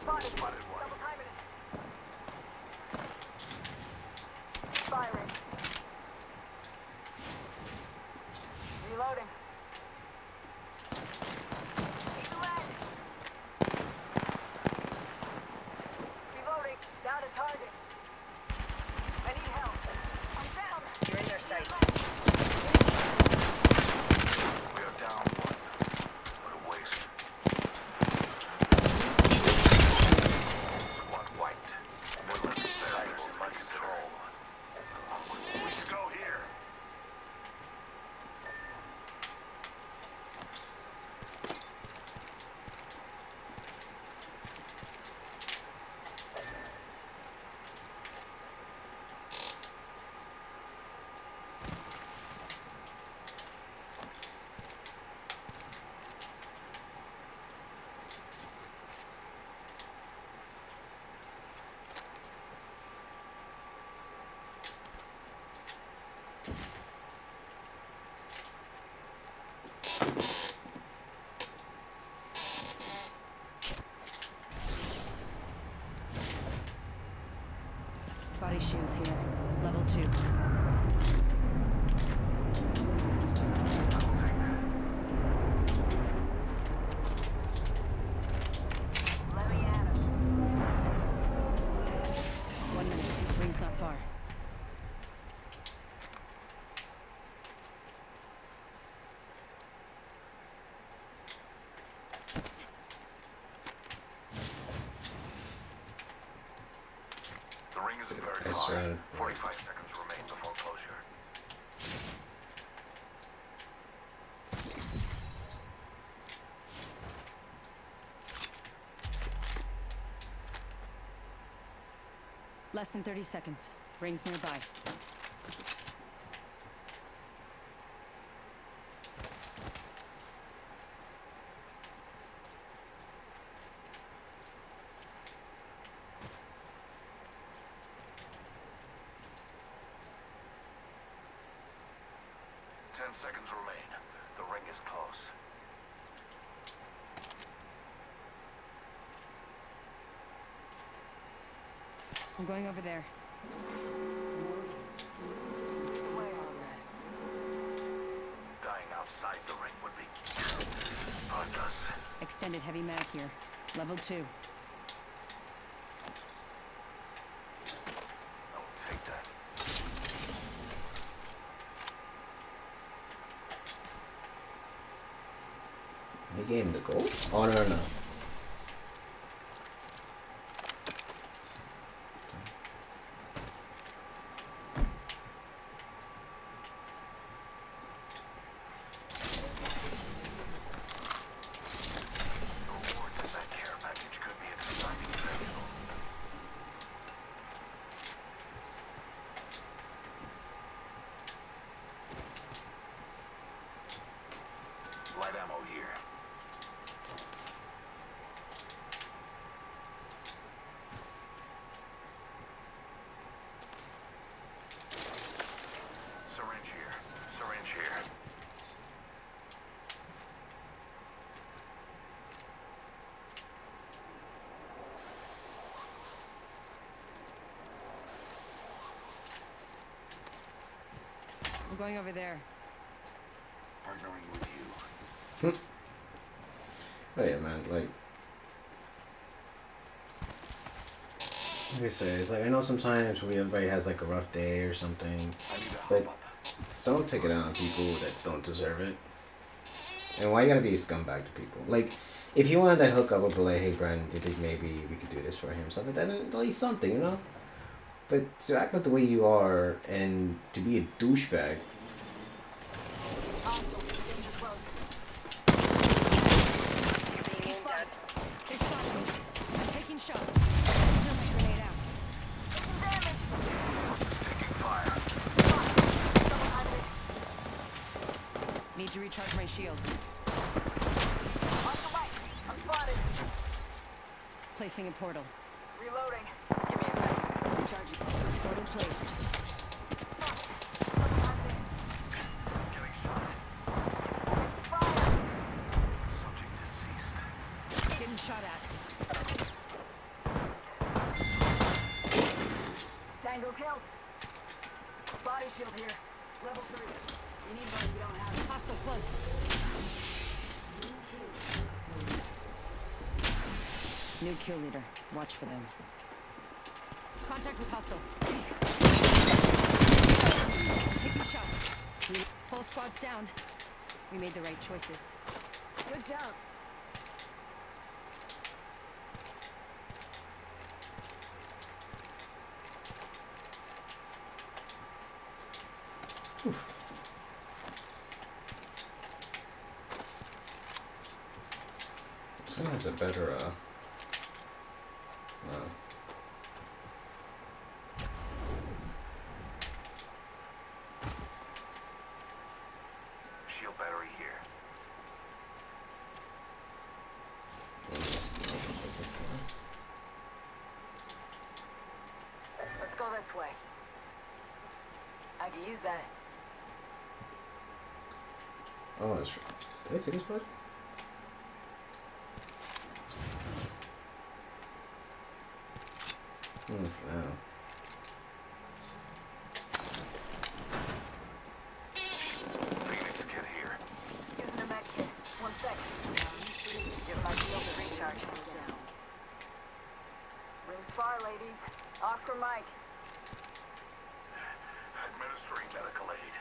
S5: Spotted. Spotted one. Double timing it. Firing. Reloading. Keep the lead. Reloading. Down to target. I need help. I'm down.
S6: You're in their sights.
S5: We are down one. What a waste. Squad wiped. No less variables in my control. We should go here.
S4: sir.
S5: 45 seconds remain before closure.
S6: Less than 30 seconds. Rings nearby.
S5: Ten seconds remain. The ring is close.
S6: I'm going over there.
S5: Dying outside the ring would be pointless.
S6: Extended heavy mag here. Level 2.
S5: I'll take that.
S4: They gave him the gold? Oh, no, no, no.
S5: The rewards in that care package could be exciting variable. Light ammo here. Syringe here. Syringe here.
S6: I'm going over there.
S5: Partnering with you.
S4: Oh yeah, man. Like I say, it's like I know sometimes when everybody has like a rough day or something,
S5: I need a
S4: but
S5: hop up.
S4: don't take it out on people that don't deserve it. And why you gotta be a scumbag to people? Like, if you wanted to hook up with like, hey, Brandon, do you think maybe we could do this for him? Something like that, at least something, you know. But to act like the way you are and to be a douchebag.
S6: They spotted me. I'm taking shots. Clear my grenade out.
S5: Taking fire.
S6: Need to recharge my shields.
S7: On the way. I'm spotted.
S6: Placing a portal.
S7: Reloading. Give me a second.
S6: Recharging. Portal placed.
S5: Getting shot.
S7: Fire.
S5: Subject deceased.
S6: Getting shot at.
S7: Tango killed. Body shield here. Level 3. You need one you don't have.
S6: Hostile close. New kill leader. Watch for them. Contact with hostile. Taking shots. Whole squad's down. We made the right choices.
S7: Good job.
S4: Someone has a better
S5: Shield battery here.
S7: Let's go this way. I can use that.
S4: oh, that's did I see this bud? For now.
S5: Phoenix kit here.
S7: Using a med kit. 1 second. Give my shield a recharge. Rings far, ladies. Oscar Mike.
S5: Administering medical aid.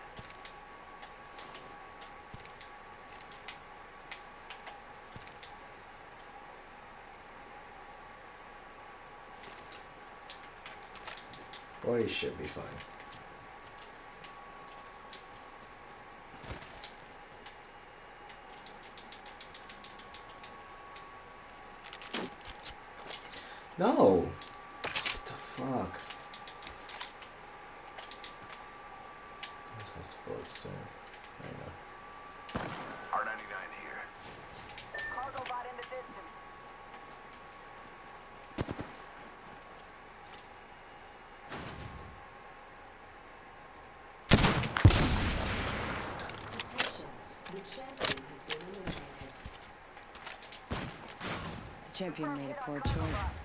S4: 40 should be fine. No! What the fuck? Where's those bullets there? There you go.
S5: R99 here.
S7: Cargo bot in the distance.
S6: The champion made a poor choice.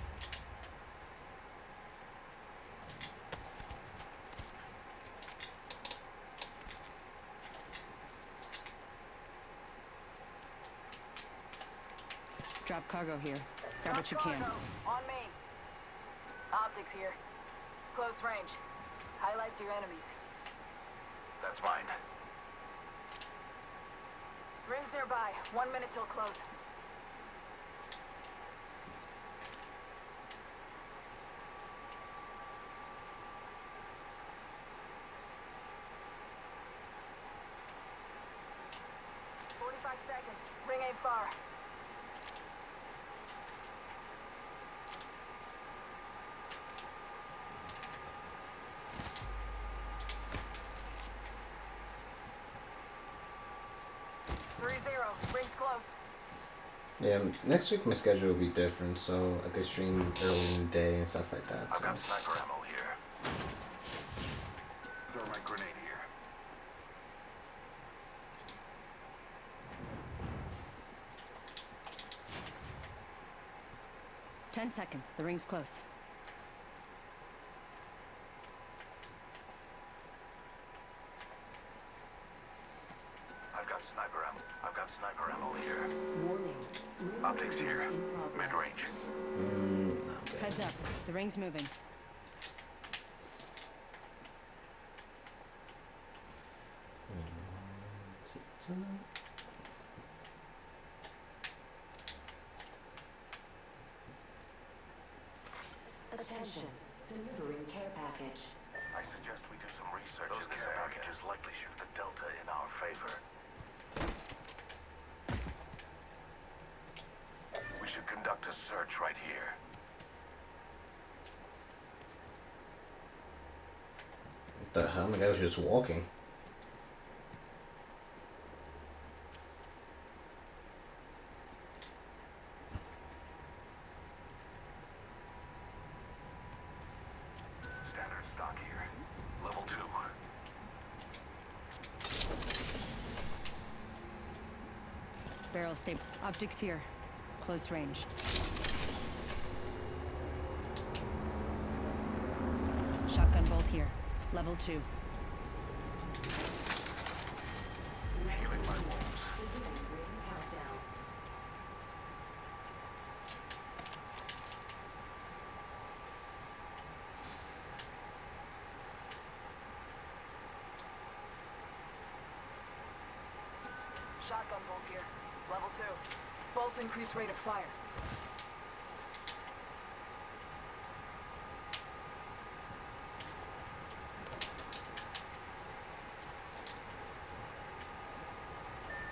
S6: Drop cargo here. Grab what you can.
S7: Cargo, on me. Optics here. Close range. Highlights your enemies.
S5: That's mine.
S7: Rings nearby. 1 minute till close. Seconds. Ring ain't far. Rings close.
S4: Yeah, next week my schedule will be different, so I could stream early in the day and stuff like that.
S5: I've
S4: So.
S5: got sniper ammo here. Thermite grenade here.
S6: Ten seconds. The ring's close.
S5: I've got sniper ammo. I've got sniper ammo here. Optics here. Mid-range.
S4: Okay.
S6: Heads up. The ring's moving.
S11: Attention. Delivering care package.
S5: I suggest we do some research. Those care packages likely shift the delta in our favor. We should conduct a search right here.
S4: What the hell? The guy was just walking.
S5: Standard stock here. Level 2.
S6: Barrel stable. Optics here. Close range. Shotgun bolt here. Level 2.
S5: Healing my wounds.
S11: Countdown.
S7: Shotgun bolt here. Level 2. Bolts increase rate of fire.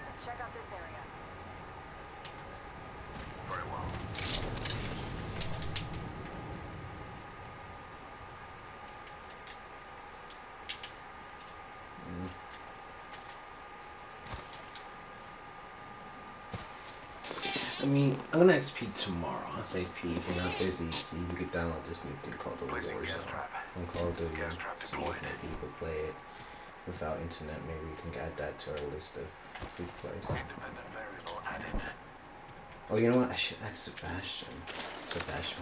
S7: Let's check out this area.
S5: Very well.
S4: I mean, I'm gonna XP tomorrow. I'll say P if you're not busy. See if you could download this new thing called the
S5: Placing gas
S4: Warzone
S5: trap.
S4: from Call of Duty.
S5: Gas trap
S4: See
S5: deployed.
S4: if maybe you could play it without internet. Maybe we can add that to our list of free plays.
S5: Independent variable added.
S4: Oh, you know what? I should ask Sebastian. Sebastian.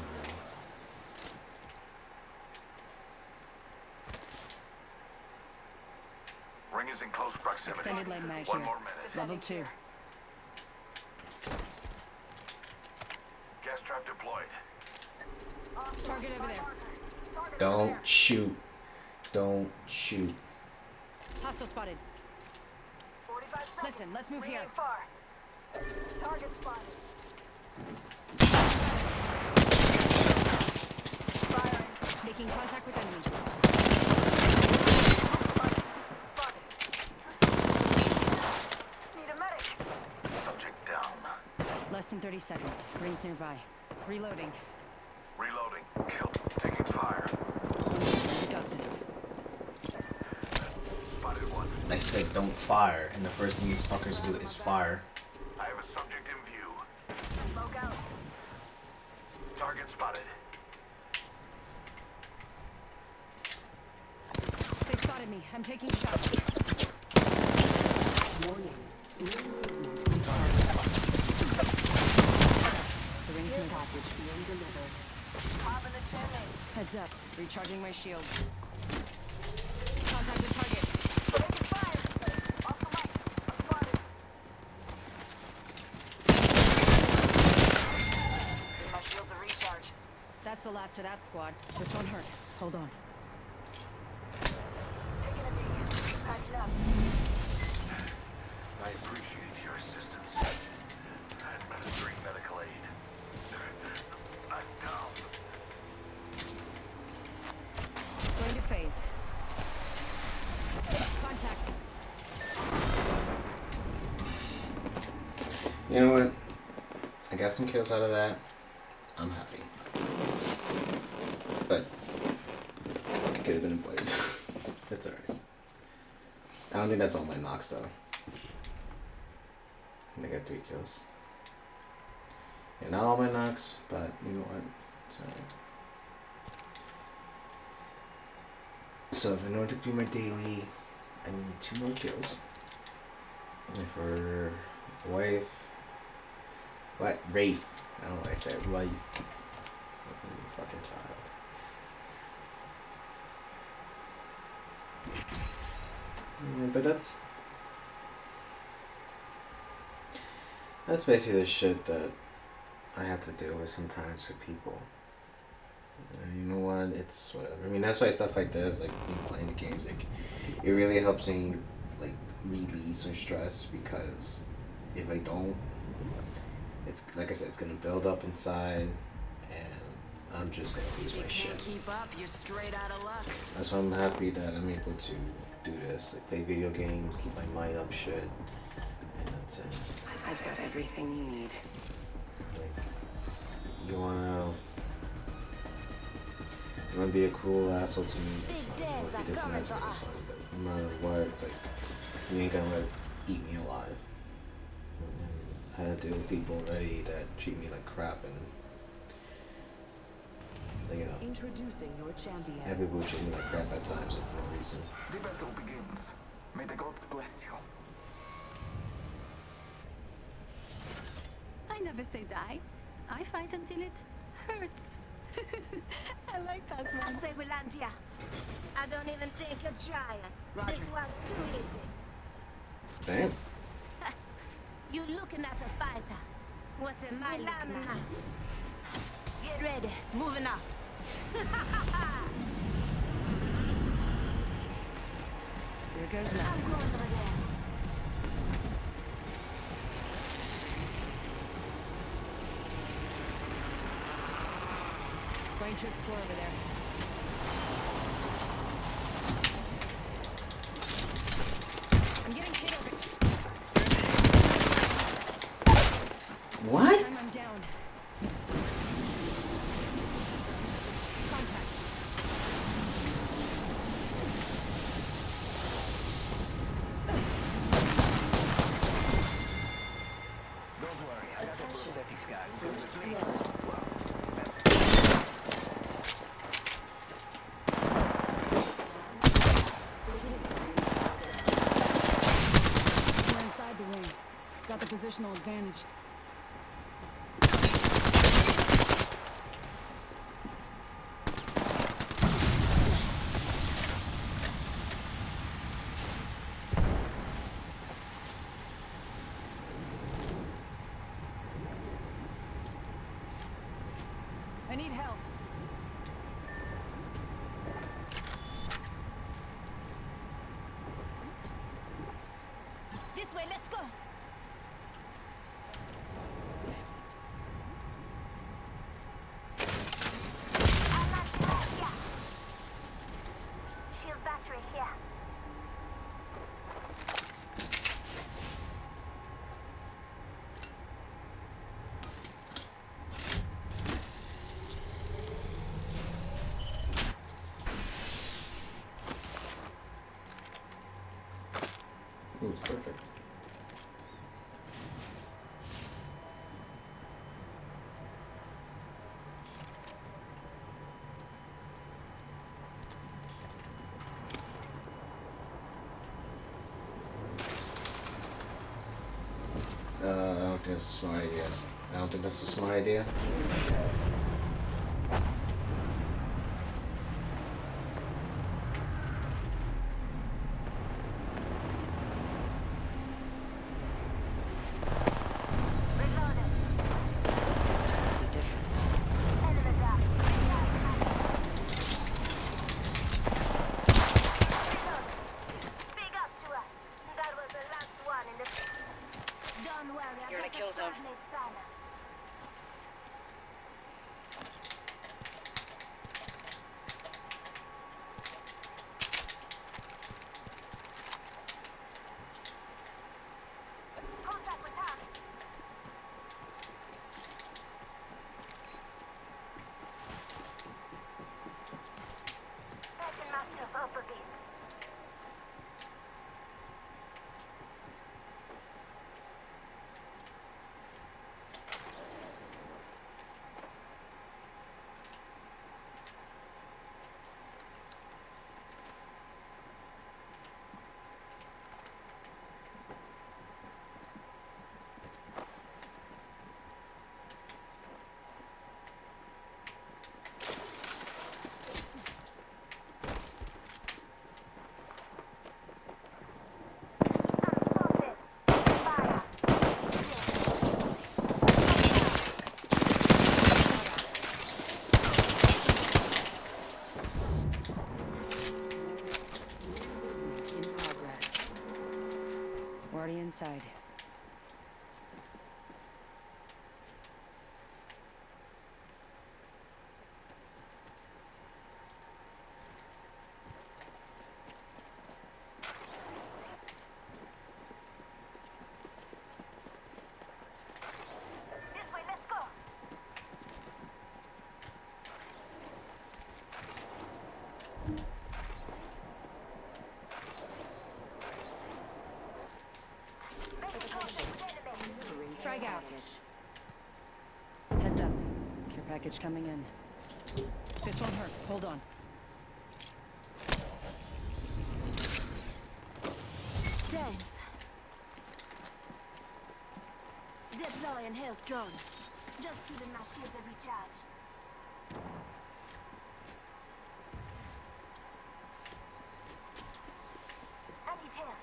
S5: Ring is in close proximity.
S6: Extended light mag
S5: One
S6: here.
S5: more minute.
S6: Level 2.
S5: Gas trap deployed.
S6: Target over there.
S4: Don't shoot. Don't shoot.
S6: Hostile spotted.
S7: 45 seconds.
S6: Listen, let's move
S7: Ring
S6: here.
S7: ain't far. Target spotted. Firing.
S6: Making contact with enemy.
S5: Spotted. Need a medic. Subject down.
S6: Less than 30 seconds. Rings nearby. Reloading.
S5: Reloading. Kill. Taking fire.
S6: We got this.
S5: Spotted one.
S4: I said don't fire, and the first thing these fuckers do is fire.
S5: I have a subject in view.
S7: Smoke out.
S5: Target spotted.
S6: They spotted me. I'm taking shots.
S11: Warning.
S6: The rings
S11: Care
S6: nearby.
S11: package being delivered.
S7: Pop in the chimney.
S6: Heads up. Recharging my shield. Contact with target.
S7: Taking fire. Off the mic. I'm spotted. Give my shields a recharge.
S6: That's the last of that squad. This won't hurt. Hold on.
S7: Taking a knee. Patching up.
S5: I appreciate your assistance. Administering medical aid. I'm down.
S6: Going to phase. Contact.
S4: You know what? I got some kills out of that. I'm happy. But it could have been avoided. That's alright. I don't think that's all my knocks though. And I got 3 kills. Yeah, not all my knocks, but you know what? It's alright. So if in order to do my daily, I need 2 more kills. And for wife, what? Wraith. I don't know why I said wife. You fucking child. Yeah, but that's basically the shit that I have to deal with sometimes with people. You know what? It's whatever. I mean, that's why stuff like this, like me playing the games, like it really helps me like relieve some stress, because if I don't, it's like I said, it's gonna build up inside, and I'm just gonna lose my shit.
S7: Keep up. You're straight out of luck.
S4: So that's why I'm happy that I'm able to do this, like play video games, keep my mind up shit, and that's it.
S6: I've got everything you need.
S4: Like, you wanna be a cool asshole to me, that's fine. You wanna be this and that to me, that's fine. But no matter what, it's like, you ain't gonna like, eat me alive. And I had to deal with people already that treat me like crap, and you know,
S11: Introducing your champion.
S4: everybody treat me like crap at times for no reason.
S5: The battle begins. May the gods bless you.
S12: I never say die. I fight until it hurts. I like that
S3: I
S12: one.
S3: say we land here. I don't even think you're trying. This was too easy.
S4: Damn.
S3: You looking at a fighter. What am I looking at? Get ready. Moving up.
S6: Here goes now.
S3: I'm going over there.
S6: Going to explore over there. I'm getting hit over.
S4: What?
S6: I'm down. Contact.
S5: Don't worry, I got the prosthetics guy who can replace.
S6: We're inside the ring. Got the positional advantage. I need help.
S3: This way, let's go.
S4: I don't think that's a smart idea. I don't think that's a smart idea.
S3: Reloaded.
S6: This time will be different.
S3: Enemy down. Recharge machine. Reloaded. Big up to us. That was the last one in the... Don't worry, I
S6: You're in a
S3: got
S6: kill zone.
S3: squad mates banner. Contact with target. Patching myself up a bit. I'm spotted. Fire.
S11: In progress.
S6: Already inside.
S3: This way, let's go. Making contact with enemy.
S11: Delivering
S6: Frag
S11: care
S6: out.
S11: package.
S6: Heads up. Care package coming in. This won't hurt. Hold on.
S3: Thanks. Deploying health drone. Just giving my shields a recharge. I need help.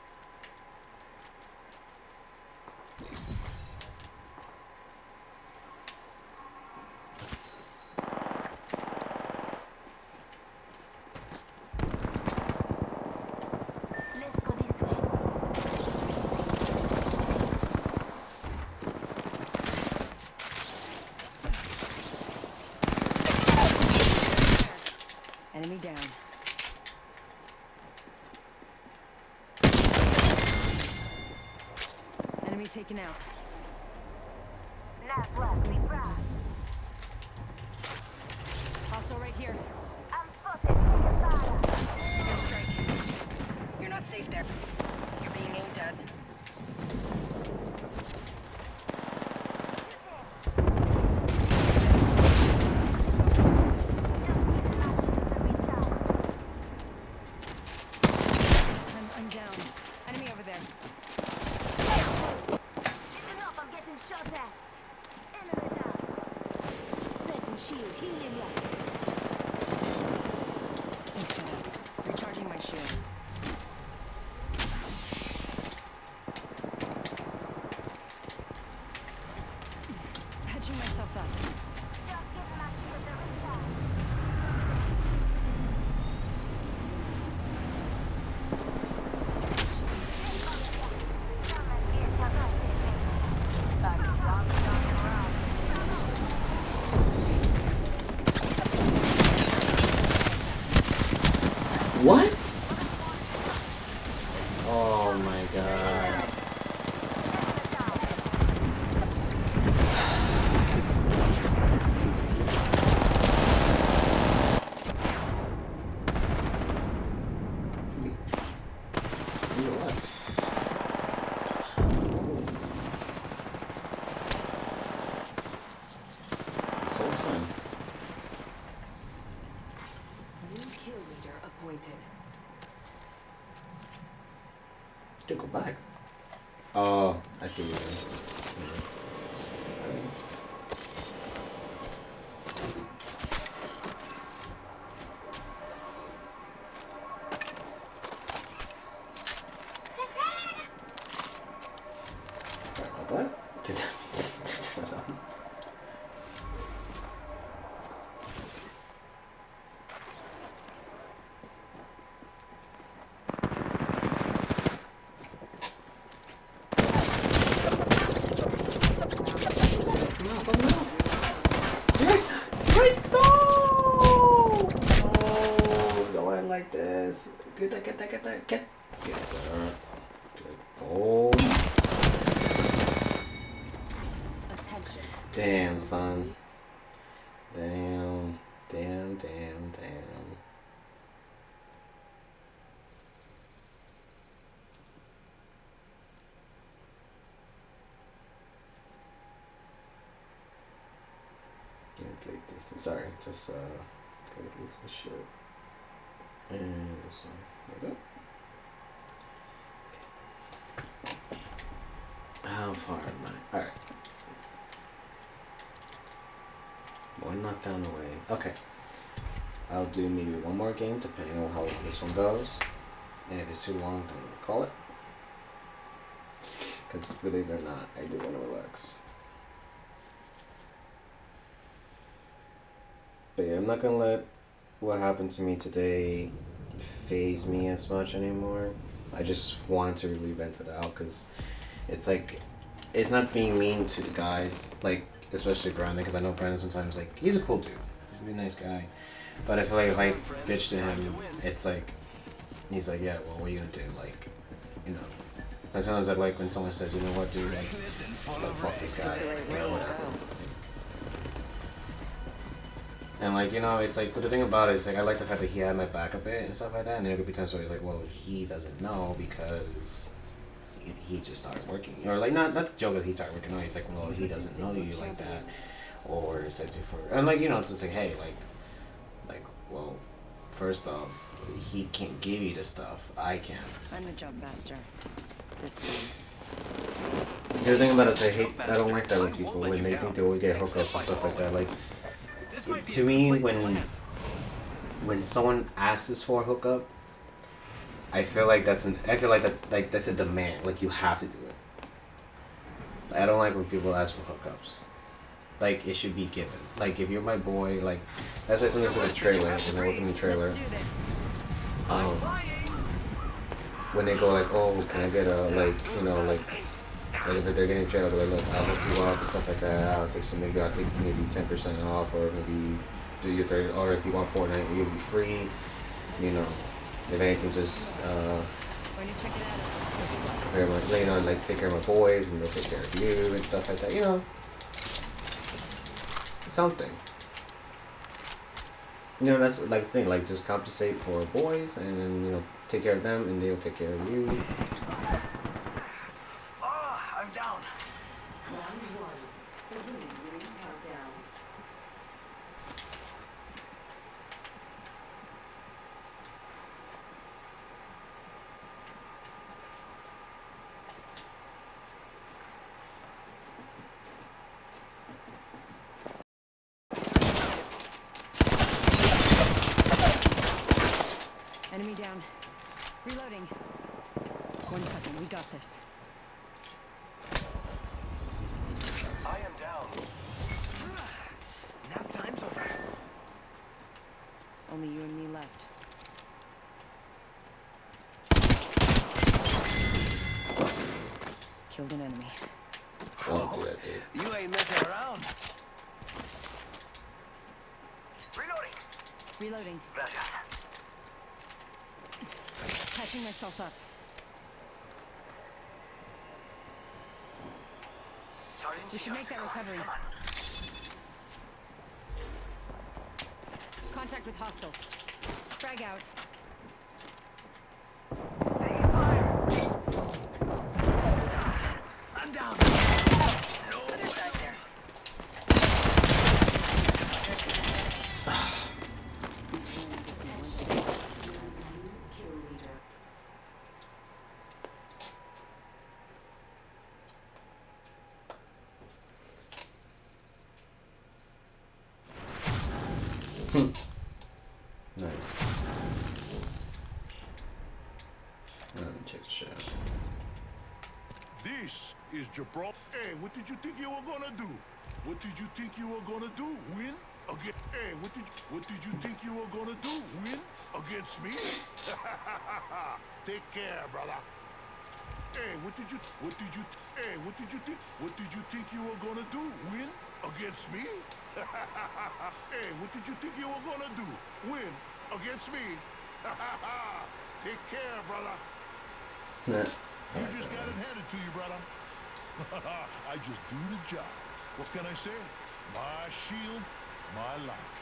S3: Let's go this way.
S6: Enemy down. Enemy taken out.
S3: Nice work, be proud.
S6: Hostile right here.
S3: I'm spotted. Taking fire.
S6: Airstrike. You're not safe there. You're being aimed at.
S3: Shooting.
S6: Focus.
S3: Just giving my shields a recharge.
S6: This time I'm down. Enemy over there.
S3: Listen up, I'm getting shot at. Enemy down. Setting shield, healing ya.
S6: Thanks, man. Recharging my shields. Patching myself up.
S3: Just giving my shields a recharge. Come and get your birthday. Like one shot around.
S4: What? Oh my god. To the left. This whole time.
S11: New kill leader appointed.
S4: To go back. Oh, I see what you're saying. Sorry about that. Did that turn it on? Right, no! No, I like this. Get that, get that, get that, get that. Oh. Damn, son. Damn. Damn. Take this thing. Sorry, just gotta get this shit. And this one. There we go. How far am I? Alright. One knockdown away. Okay. I'll do maybe one more game depending on how this one goes. And if it's too long, then I'll call it. Because believe it or not, I do want to relax. But yeah, I'm not gonna let what happened to me today phase me as much anymore. I just wanted to really vent it out because it's like, it's not being mean to the guys, like especially Brandon, because I know Brandon sometimes, like, he's a cool dude, he's a really nice guy, but I feel like if I bitch to him, it's like, he's like, yeah, well, what are you gonna do, like, you know. And sometimes I like when someone says, you know what, dude, like fuck this guy, you know, whatever. And like, you know, it's like, but the thing about it is like, I like the fact that he had my back a bit and stuff like that, and there could be times where he's like, well, he doesn't know because he just started working, or like, not the joke that he started working, no, he's like, well, he doesn't know you like that, or it's like different, and like, you know, it's just like, hey, like, well, first off, he can't give you the stuff, I can.
S6: I'm the jump master. This one.
S4: The thing about it is I don't like that with people when they think they will get hookups and stuff like that. Like, to me, when someone asks for a hookup, I feel like that's a demand. Like, you have to do it. I don't like when people ask for hookups. Like, it should be given. Like, if you're my boy, like, that's why sometimes with a trailer, when I look in the trailer, when they go like, oh, can I get a, like, you know, like if they're getting a trailer, they're like, look, I'll hook you up and stuff like that, I'll take some, maybe I'll take maybe 10% off, or maybe do your 30, or if you want Fortnite, you'll be free, you know, if anything, just, compare my, you know, like, take care of my boys, and they'll take care of you, and stuff like that, you know, something. You know, that's like the thing, like, just compensate for boys, and then, you know, take care of them, and they'll take care of you.
S5: I'm down.
S11: Round one. Beginning ring countdown.
S6: Enemy down. Reloading. 1 second, we got this.
S5: I am down. Nap time's over.
S6: Only you and me left. Killed an enemy.
S4: Don't do that, dude.
S5: You ain't messing around. Reloading.
S6: Reloading.
S5: Gracias.
S6: Patching myself up. We should make that recovery. Contact with hostile. Frag out.
S5: I'm down.
S4: Nice. Check the shit out.
S9: This is Gibraltar. Hey, what did you think you were gonna do? What did you think you were gonna do? Win? Hey, what did you think you were gonna do? Win against me? Take care, brother. Hey, what did you think you were gonna do? Win against me? Hey, what did you think you were gonna do? Win against me? Take care, brother.
S4: Nah.
S9: You just got it handed to you, brother. I just do the job. What can I say? My shield, my life.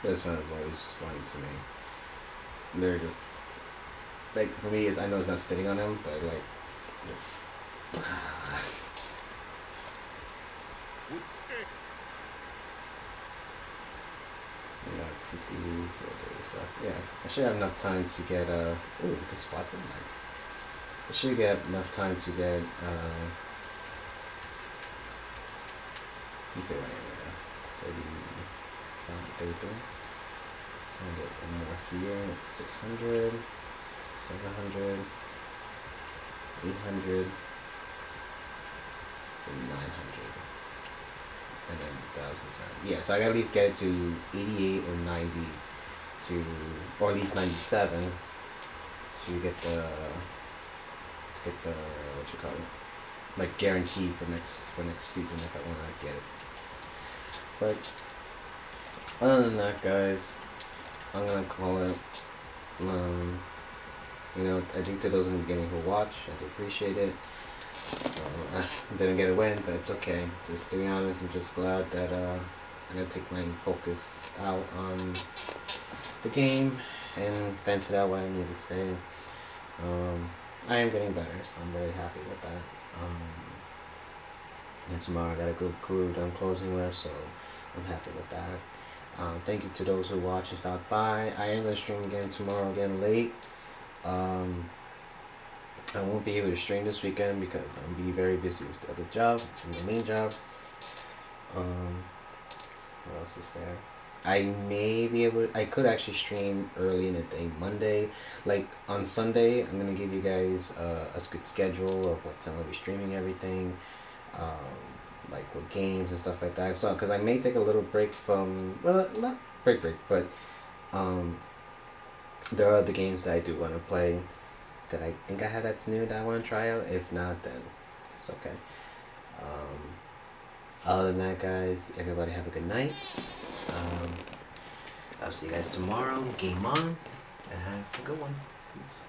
S4: This one is always funny to me. It's literally just like for me is I know it's not sitting on him, but like yeah, 50 for stuff. Yeah, I should have enough time to get ooh, the spots are nice. I should get enough time to get let's see what I am right now. 33. So I'll get one more here. It's 600, 700, 800, then 900, and then 1,000. Yeah, so I gotta at least get it to 88 or 90 to, or at least 97 to get the what you call it, like guarantee for next season if I want to get it. But other than that, guys, I'm gonna call it. You know, I think to those in the beginning who watch, I do appreciate it. I didn't get a win, but it's okay. Just to be honest, I'm just glad that I'm gonna take my focus out on the game and vent it out what I need to say. I am getting better, so I'm very happy with that. And tomorrow I got a good crew that I'm closing with, so I'm happy with that. Thank you to those who watch and stopped by. I am going to stream again tomorrow, again late. I won't be able to stream this weekend because I'm going to be very busy with the other job, and the main job. What else is there? I may be able to, I could actually stream early in the day, Monday. Like on Sunday, I'm going to give you guys a good schedule of what time I'll be streaming everything. Like with games and stuff like that. So, because I may take a little break from, well, not break, but there are other games that I do want to play that I think I have that's new that I want to try out. If not, then it's okay. Other than that, guys, everybody have a good night. I'll see you guys tomorrow. Game on, and have a good one. Peace.